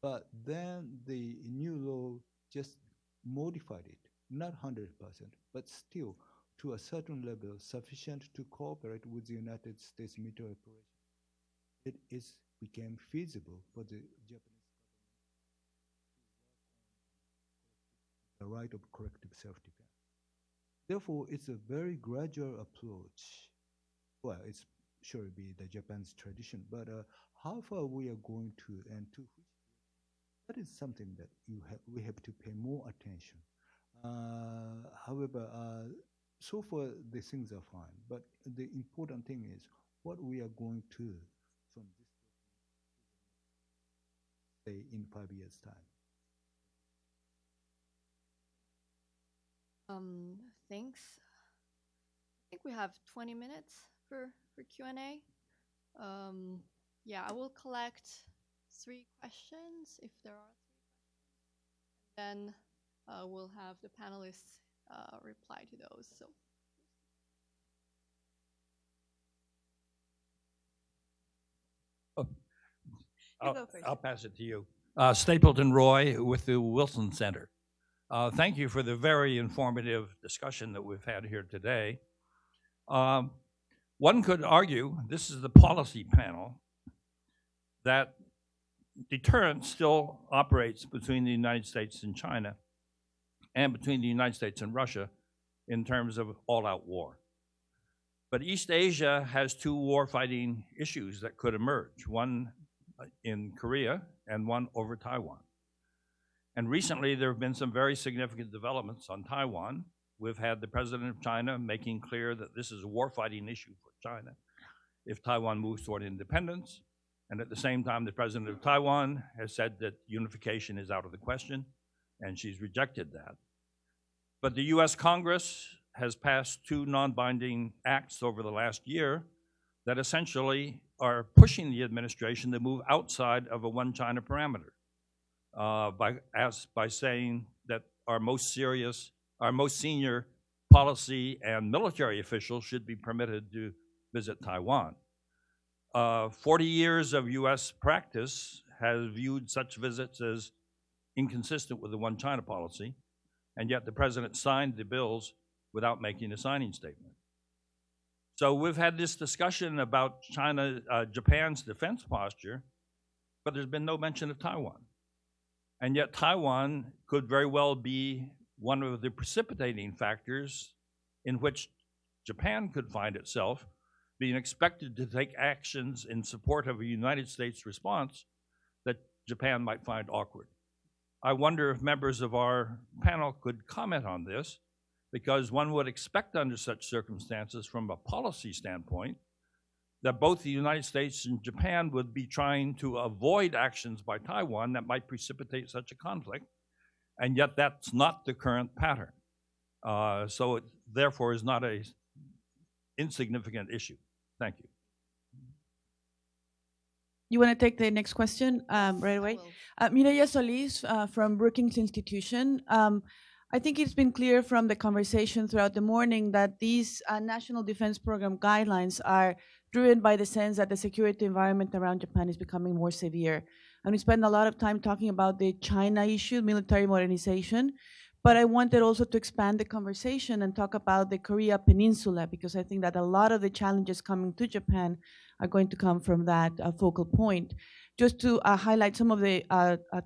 But then the new law just modified it, not 100%, but still to a certain level sufficient to cooperate with the United States military operation. It became feasible for the Japanese government the right of corrective self-defense. Therefore, it's a very gradual approach. Well, it's sure be the Japan's tradition, but how far we are going to and to which, that is something that we have to pay more attention. However, so far the things are fine, but the important thing is what we are going to from this, say, in 5 years' time. Thanks. I think we have 20 minutes for Q&A. Yeah, I will collect 3 questions if there are 3 questions. Then we'll have the panelists reply to those. So. I'll pass it to you. Stapleton Roy with the Wilson Center. Thank you for the very informative discussion that we've had here today. One could argue, this is the policy panel, that deterrence still operates between the United States and China and between the United States and Russia in terms of all-out war. But East Asia has 2 war-fighting issues that could emerge, one in Korea and one over Taiwan. And recently there have been some very significant developments on Taiwan. We've had the president of China making clear that this is a war-fighting issue for China if Taiwan moves toward independence. And at the same time, the president of Taiwan has said that unification is out of the question, and she's rejected that. But the US Congress has passed 2 non-binding acts over the last year that essentially are pushing the administration to move outside of a one China parameter by saying that our most senior policy and military officials should be permitted to visit Taiwan. 40 years of US practice has viewed such visits as inconsistent with the one China policy, and yet the president signed the bills without making a signing statement. So we've had this discussion about Japan's defense posture, but there's been no mention of Taiwan. And yet Taiwan could very well be one of the precipitating factors in which Japan could find itself being expected to take actions in support of a United States response that Japan might find awkward. I wonder if members of our panel could comment on this, because one would expect under such circumstances from a policy standpoint that both the United States and Japan would be trying to avoid actions by Taiwan that might precipitate such a conflict, and yet that's not the current pattern. So it therefore is not an insignificant issue. Thank you. You want to take the next question right away? Mireya Solis from Brookings Institution. I think it's been clear from the conversation throughout the morning that these National Defense Program guidelines are driven by the sense that the security environment around Japan is becoming more severe. And we spend a lot of time talking about the China issue, military modernization, but I wanted also to expand the conversation and talk about the Korea Peninsula, because I think that a lot of the challenges coming to Japan are going to come from that focal point. Just to highlight some of the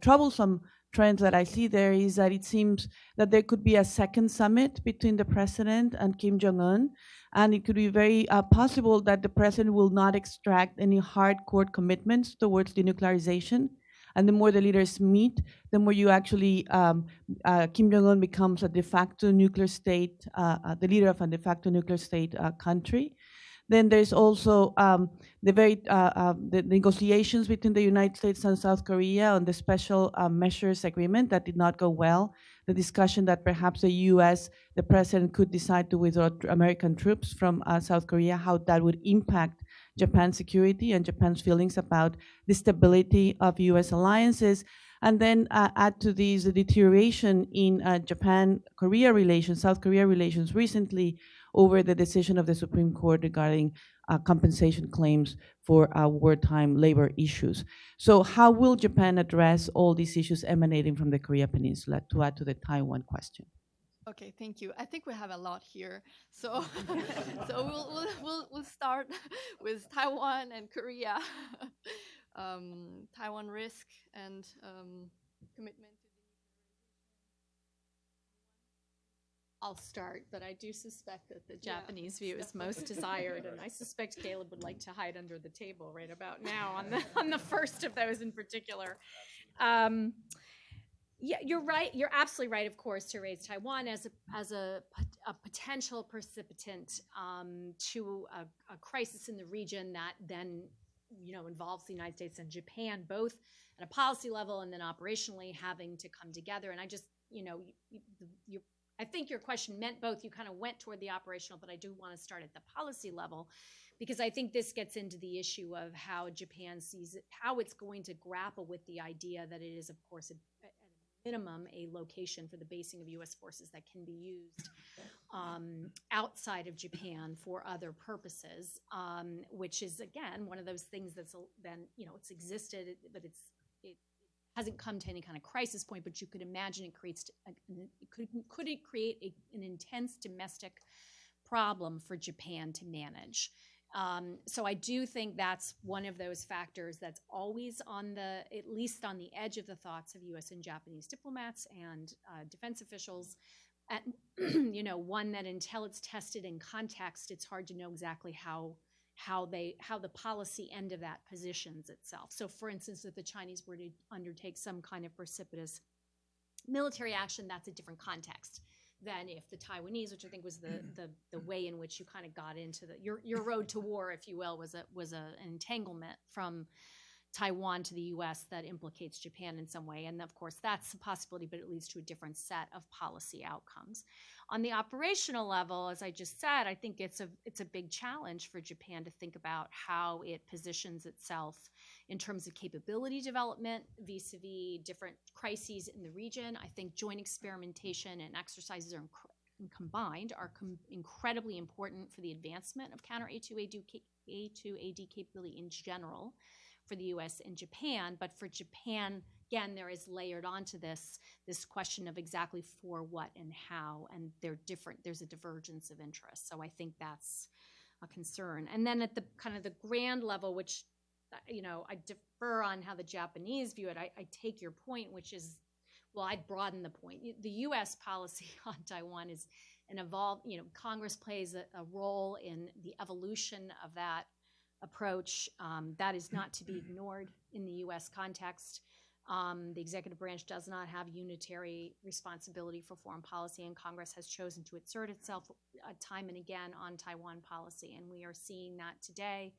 troublesome trends that I see there is that it seems that there could be a second summit between the president and Kim Jong-un, and it could be very possible that the president will not extract any hardcore commitments towards denuclearization. And the more the leaders meet, the more you actually, Kim Jong-un becomes a de facto nuclear state, the leader of a de facto nuclear state country. Then there's also the negotiations between the United States and South Korea on the special measures agreement that did not go well. The discussion that perhaps the U.S., the president could decide to withdraw American troops from South Korea, how that would impact Japan's security and Japan's feelings about the stability of U.S. alliances. And then add to these the deterioration in Japan-Korea relations, South Korea relations recently over the decision of the Supreme Court regarding compensation claims for wartime labor issues. So how will Japan address all these issues emanating from the Korea Peninsula, to add to the Taiwan question? Okay, thank you. I think we have a lot here, so we'll start with Taiwan and Korea. Taiwan risk and commitment. I'll start, but I do suspect that the Japanese view is most desired, and I suspect Caleb would like to hide under the table right about now on the first of those in particular. Yeah, you're right. You're absolutely right, of course, to raise Taiwan as a potential precipitant to a crisis in the region that then involves the United States and Japan, both at a policy level and then operationally having to come together. And I just, I think your question meant both. You kind of went toward the operational, but I do want to start at the policy level, because I think this gets into the issue of how Japan sees it, how it's going to grapple with the idea that it is, of course, at a minimum, a location for the basing of U.S. forces that can be used outside of Japan for other purposes, which is, again, one of those things that's been, it's existed, but it hasn't come to any kind of crisis point, but you could imagine it creates, could it create an intense domestic problem for Japan to manage? So I do think that's one of those factors that's always at least on the edge of the thoughts of U.S. and Japanese diplomats and defense officials. And, one that until it's tested in context, it's hard to know exactly how the policy end of that positions itself. So, for instance, if the Chinese were to undertake some kind of precipitous military action, that's a different context than if the Taiwanese, which I think was the way in which you kind of got into your road to war, if you will, was an entanglement from Taiwan to the U.S. that implicates Japan in some way. And of course, that's a possibility, but it leads to a different set of policy outcomes. On the operational level, as I just said, I think it's a big challenge for Japan to think about how it positions itself in terms of capability development vis-a-vis different crises in the region. I think joint experimentation and exercises are combined are incredibly important for the advancement of counter A2AD capability in general for the U.S. and Japan. But for Japan, again, there is layered onto this question of exactly for what and how, and there's a divergence of interest. So I think that's a concern. And then at the kind of the grand level, which, I defer on how the Japanese view it. I take your point, which is, well, I'd broaden the point. The U.S. policy on Taiwan is an evolved, Congress plays a role in the evolution of that approach. That is not to be ignored in the U.S. context. The executive branch does not have unitary responsibility for foreign policy, and Congress has chosen to assert itself time and again on Taiwan policy, and we are seeing that today.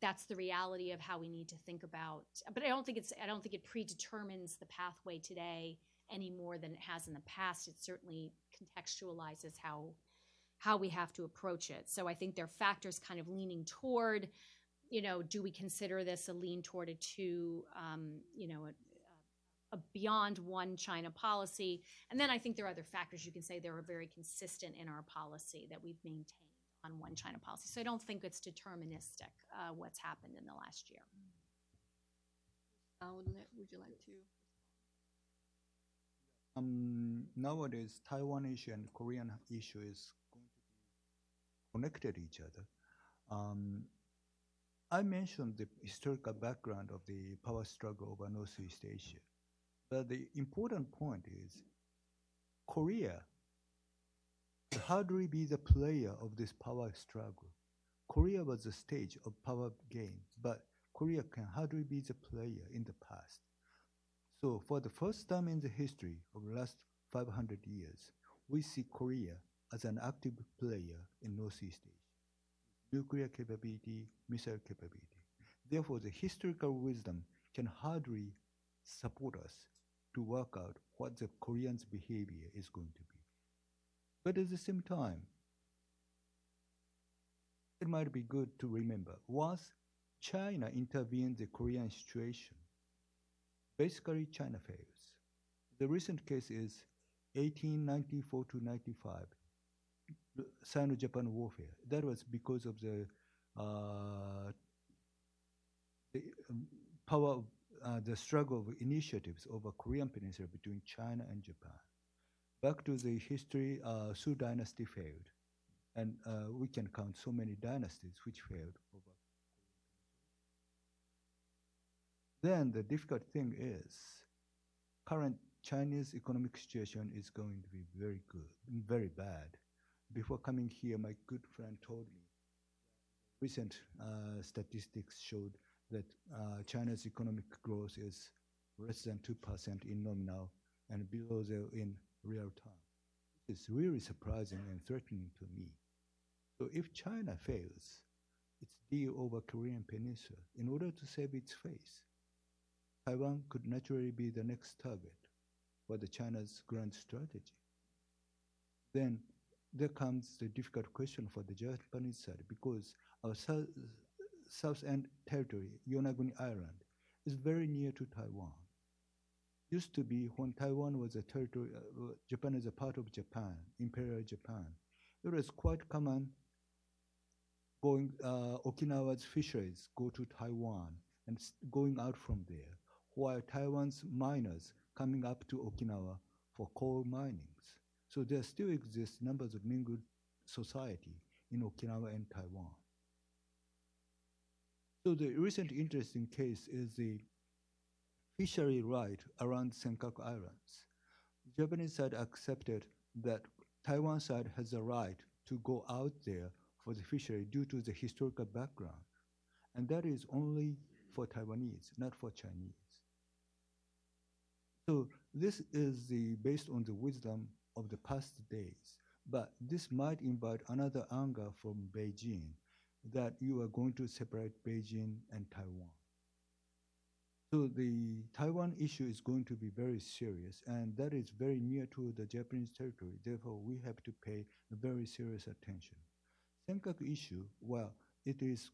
That's the reality of how we need to think about. But I don't think it predetermines the pathway today any more than it has in the past. It certainly contextualizes how we have to approach it. So I think there are factors kind of leaning toward, do we consider this a lean toward a beyond one China policy? And then I think there are other factors you can say that are very consistent in our policy that we've maintained on one China policy. So I don't think it's deterministic what's happened in the last year. Would you like to? Nowadays, Taiwan issue and Korean issue is going to be connected each other. I mentioned the historical background of the power struggle over Northeast Asia. But the important point is Korea, how do we be the player of this power struggle? Korea was the stage of power game, but Korea can, how do we be the player in the past? So for the first time in the history of the last 500 years, we see Korea as an active player in Northeast Asia. nuclear capability, missile capability. Therefore, the historical wisdom can hardly support us to work out what the Koreans' behavior is going to be. But at the same time, it might be good to remember, once China intervened in the Korean situation, basically China fails. The recent case is 1894 to 95, Sino-Japan warfare. That was because of the power of the struggle of initiatives over Korean Peninsula between China and Japan. Back to the history, Sui dynasty failed. And we can count so many dynasties which failed over. Then the difficult thing is, current Chinese economic situation is going to be very good, very bad. Before coming here, my good friend told me recent statistics showed that China's economic growth is less than 2% in nominal and below zero in real time. It's really surprising and threatening to me. So if China fails its deal over Korean Peninsula, in order to save its face, Taiwan could naturally be the next target for the China's grand strategy. Then there comes the difficult question for the Japanese side, because our south end territory, Yonaguni Island, is very near to Taiwan. Used to be when Taiwan was a territory, Japan is a part of Japan, Imperial Japan. It was quite common going, Okinawa's fisheries go to Taiwan and going out from there, while Taiwan's miners coming up to Okinawa for coal minings. So there still exists numbers of mingled society in Okinawa and Taiwan. So the recent interesting case is the fishery right around Senkaku Islands. The Japanese side accepted that Taiwan side has a right to go out there for the fishery due to the historical background. And that is only for Taiwanese, not for Chinese. So this is based on the wisdom of the past days. But this might invite another anger from Beijing, that you are going to separate Beijing and Taiwan. So the Taiwan issue is going to be very serious, and that is very near to the Japanese territory. Therefore, we have to pay very serious attention. Senkaku issue, well, it is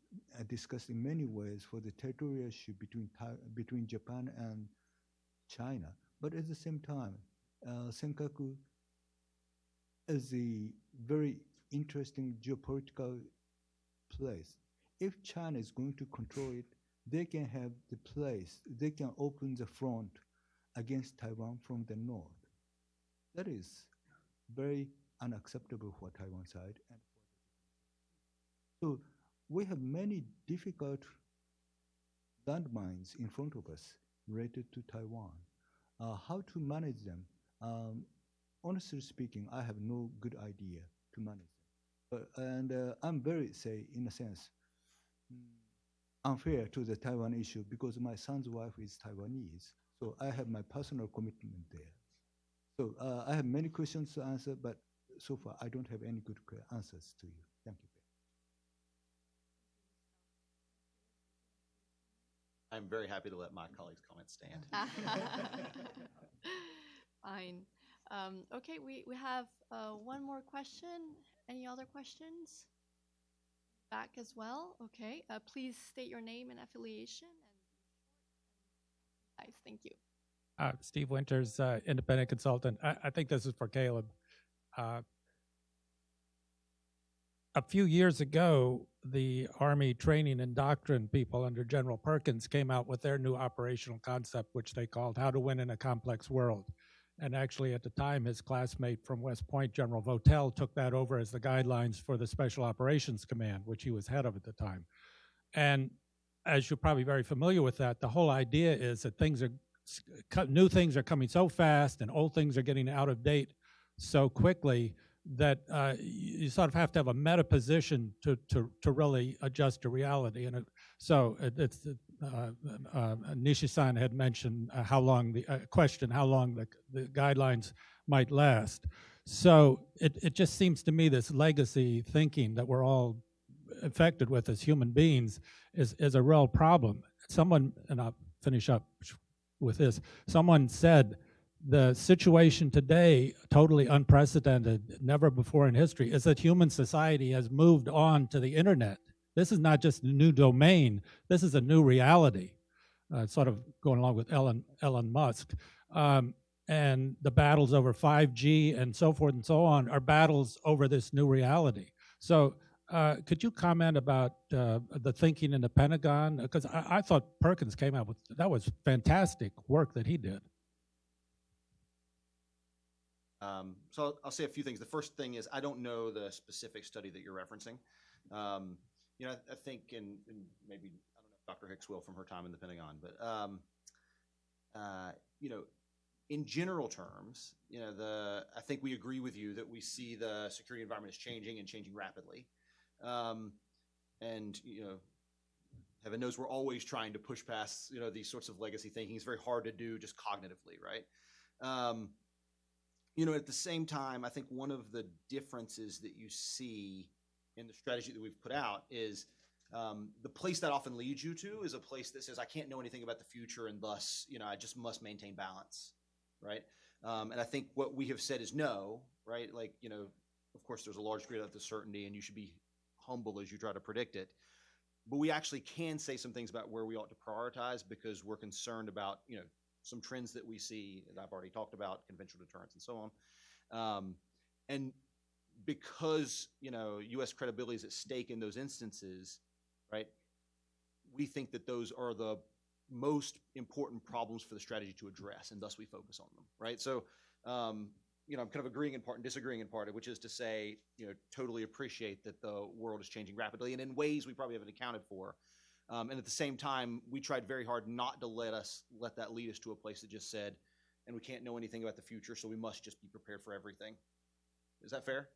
discussed in many ways for the territorial issue between Japan and China. But at the same time, Senkaku is a very interesting geopolitical place. If China is going to control it, they can have the place, they can open the front against Taiwan from the north. That is very unacceptable for Taiwan side. And so we have many difficult landmines in front of us related to Taiwan. How to manage them? Honestly speaking, I have no good idea to manage them. I'm very, say, in a sense, unfair to the Taiwan issue because my son's wife is Taiwanese. So I have my personal commitment there. So I have many questions to answer, but so far I don't have any good answers to you. Thank you. I'm very happy to let my colleagues' comments stand. Fine. Okay, we have one more question. Any other questions? Back as well. Okay. Please state your name and affiliation. And guys, thank you. Steve Winters, independent consultant. I think this is for Caleb. A few years ago, the Army training and doctrine people under General Perkins came out with their new operational concept, which they called How to Win in a Complex World. And actually, at the time, his classmate from West Point, General Votel, took that over as the guidelines for the Special Operations Command, which he was head of at the time. And as you're probably very familiar with that, the whole idea is that new things are coming so fast and old things are getting out of date so quickly that you sort of have to have a meta position to really adjust to reality. And Nishi-san had mentioned how long the guidelines might last. So it just seems to me this legacy thinking that we're all infected with as human beings is a real problem. Someone, and I'll finish up with this, someone said the situation today, totally unprecedented, never before in history, is that human society has moved on to the internet. This is not just a new domain, this is a new reality, sort of going along with Elon Musk. And the battles over 5G and so forth and so on are battles over this new reality. So could you comment about the thinking in the Pentagon? Because I thought Perkins came out with, that was fantastic work that he did. So I'll say a few things. The first thing is I don't know the specific study that you're referencing. You know, I think, and maybe, I don't know if Dr. Hicks will from her time in the Pentagon, but, you know, in general terms, you know, I think we agree with you that we see the security environment is changing and changing rapidly. And, you know, heaven knows we're always trying to push past, you know, these sorts of legacy thinking. It's very hard to do just cognitively, right? You know, at the same time, I think one of the differences that you see in the strategy that we've put out is the place that often leads you to is a place that says, I can't know anything about the future and thus, you know, I just must maintain balance, right? And I think what we have said is no, right? Like, you know, of course, there's a large degree of uncertainty and you should be humble as you try to predict it. But we actually can say some things about where we ought to prioritize because we're concerned about, you know, some trends that we see that I've already talked about, conventional deterrence and so on. And because, you know, U.S. credibility is at stake in those instances, right, we think that those are the most important problems for the strategy to address, and thus we focus on them, right? So, you know, I'm kind of agreeing in part and disagreeing in part, which is to say, you know, totally appreciate that the world is changing rapidly and in ways we probably haven't accounted for. And at the same time, we tried very hard not to let that lead us to a place that just said, and we can't know anything about the future, so we must just be prepared for everything. Is that fair?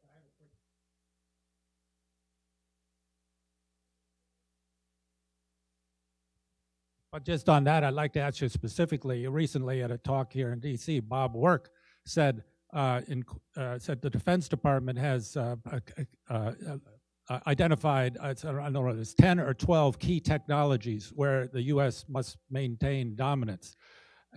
But just on that, I'd like to ask you specifically, recently at a talk here in DC, Bob Work said, said the Defense Department has identified, I don't know, it's 10 or 12 key technologies where the U.S. must maintain dominance.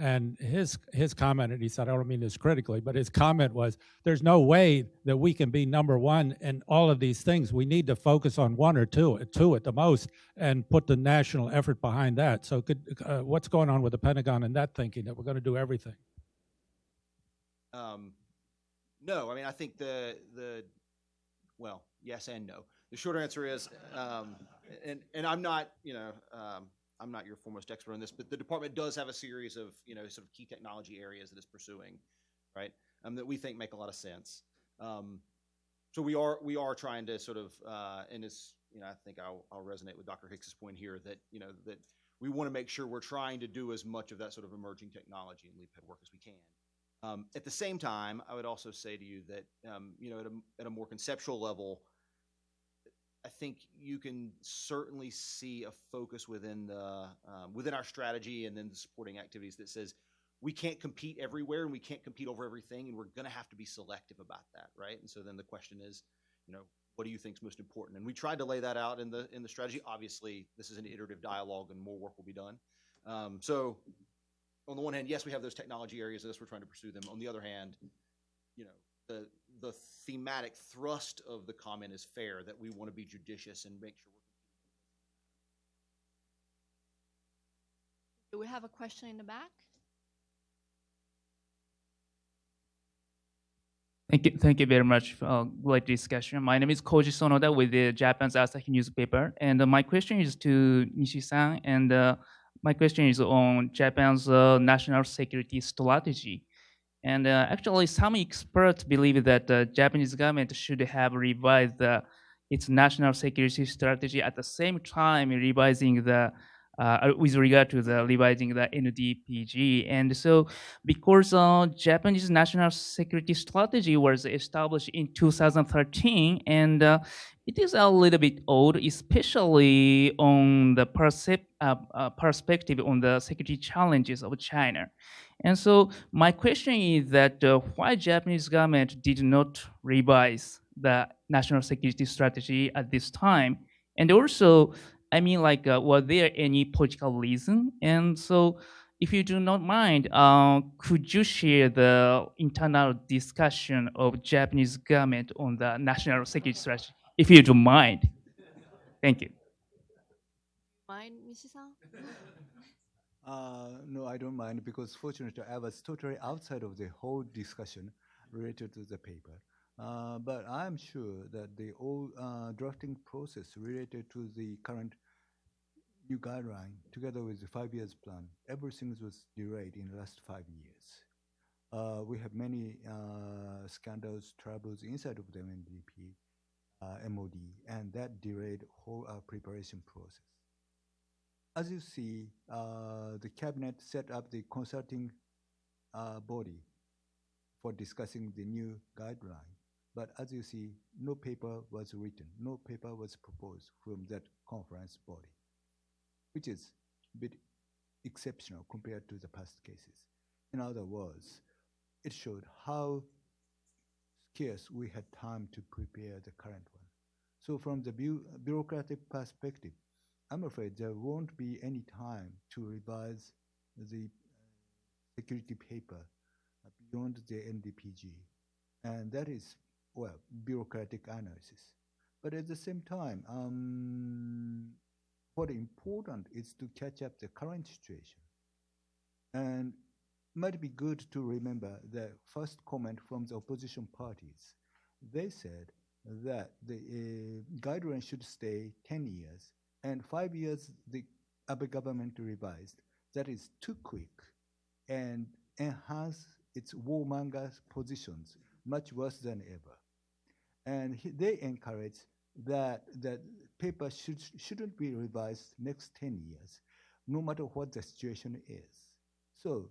And his comment, and he said, I don't mean this critically, but his comment was, there's no way that we can be number one in all of these things. We need to focus on one or two at the most, and put the national effort behind that. So what's going on with the Pentagon and that thinking that we're going to do everything? No, I mean, I think well, yes and no. The short answer is, and I'm not, you know, I'm not your foremost expert on this, but the department does have a series of, you know, sort of key technology areas that it's pursuing, right? That we think make a lot of sense. So we are trying to sort of, and it's, you know, I think I'll resonate with Dr. Hicks's point here that, you know, that we want to make sure we're trying to do as much of that sort of emerging technology and leap-head work as we can. At the same time, I would also say to you that, you know, at a more conceptual level, I think you can certainly see a focus within our strategy and then the supporting activities that says we can't compete everywhere and we can't compete over everything, and we're going to have to be selective about that, right? And so then the question is, you know, what do you think is most important? And we tried to lay that out in the strategy. Obviously, this is an iterative dialogue, and more work will be done. So, on the one hand, yes, we have those technology areas. Yes, we're trying to pursue them. On the other hand, you know, the thematic thrust of the comment is fair, that we want to be judicious and make sure Do we have a question in the back? Thank you very much for great discussion. My name is Koji Sonoda with the Japan's Asahi newspaper, and my question is to Nishi-san, and my question is on Japan's national security strategy. And actually, some experts believe that the Japanese government should have revised its national security strategy at the same time revising with regard to the revising the NDPG. And so, because Japanese national security strategy was established in 2013, and it is a little bit old, especially on the perspective on the security challenges of China. And so my question is that why Japanese government did not revise the national security strategy at this time? And also, I mean, like, were there any political reason? And so, if you do not mind, could you share the internal discussion of Japanese government on the national security strategy, if you don't mind? Thank you. Mind, Nishi-san? No, I don't mind because fortunately I was totally outside of the whole discussion related to the paper. But I'm sure that the whole drafting process related to the current new guideline, together with the 5 years plan, everything was delayed in the last 5 years. We have many scandals, troubles inside of the MDP, MOD, and that delayed whole preparation process. As you see, the cabinet set up the consulting body for discussing the new guideline. But as you see, no paper was written, no paper was proposed from that conference body, which is a bit exceptional compared to the past cases. In other words, it showed how scarce we had time to prepare the current one. So from the bureaucratic perspective, I'm afraid there won't be any time to revise the security paper beyond the NDPG. And that is, well, bureaucratic analysis. But at the same time, what important is to catch up the current situation. And might be good to remember the first comment from the opposition parties. They said that the guideline should stay 10 years, and 5 years the Abe government revised. That is too quick and enhance its warmonger positions much worse than ever. And they encourage that the paper shouldn't be revised next 10 years, no matter what the situation is. So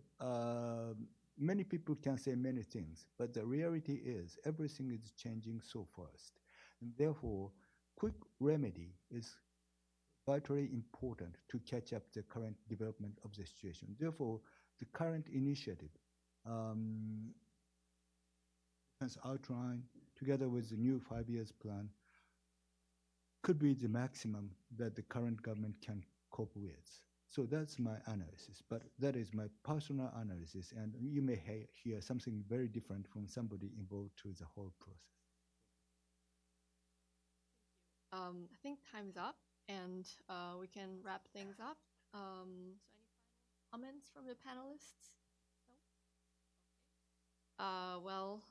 many people can say many things, but the reality is everything is changing so fast. And therefore, quick remedy is vitally important to catch up the current development of the situation. Therefore, the current initiative has outlined, together with the new 5 years plan, could be the maximum that the current government can cope with. So that's my analysis, but that is my personal analysis, and you may hear something very different from somebody involved to the whole process. I think time's up, and we can wrap things up. So any final comments from the panelists? No? Well,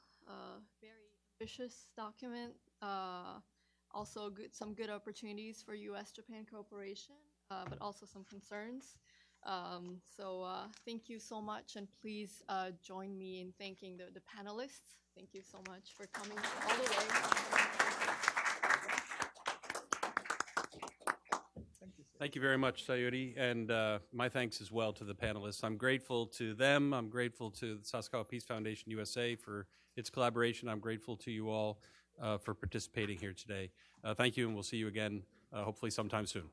very ambitious document. Also some good opportunities for U.S.-Japan cooperation, but also some concerns. Thank you so much, and please join me in thanking the panelists. Thank you so much for coming all the way. Thank you very much, Sayuri, and my thanks as well to the panelists. I'm grateful to them. I'm grateful to the Sasakawa Peace Foundation USA for its collaboration. I'm grateful to you all for participating here today. Thank you, and we'll see you again hopefully sometime soon.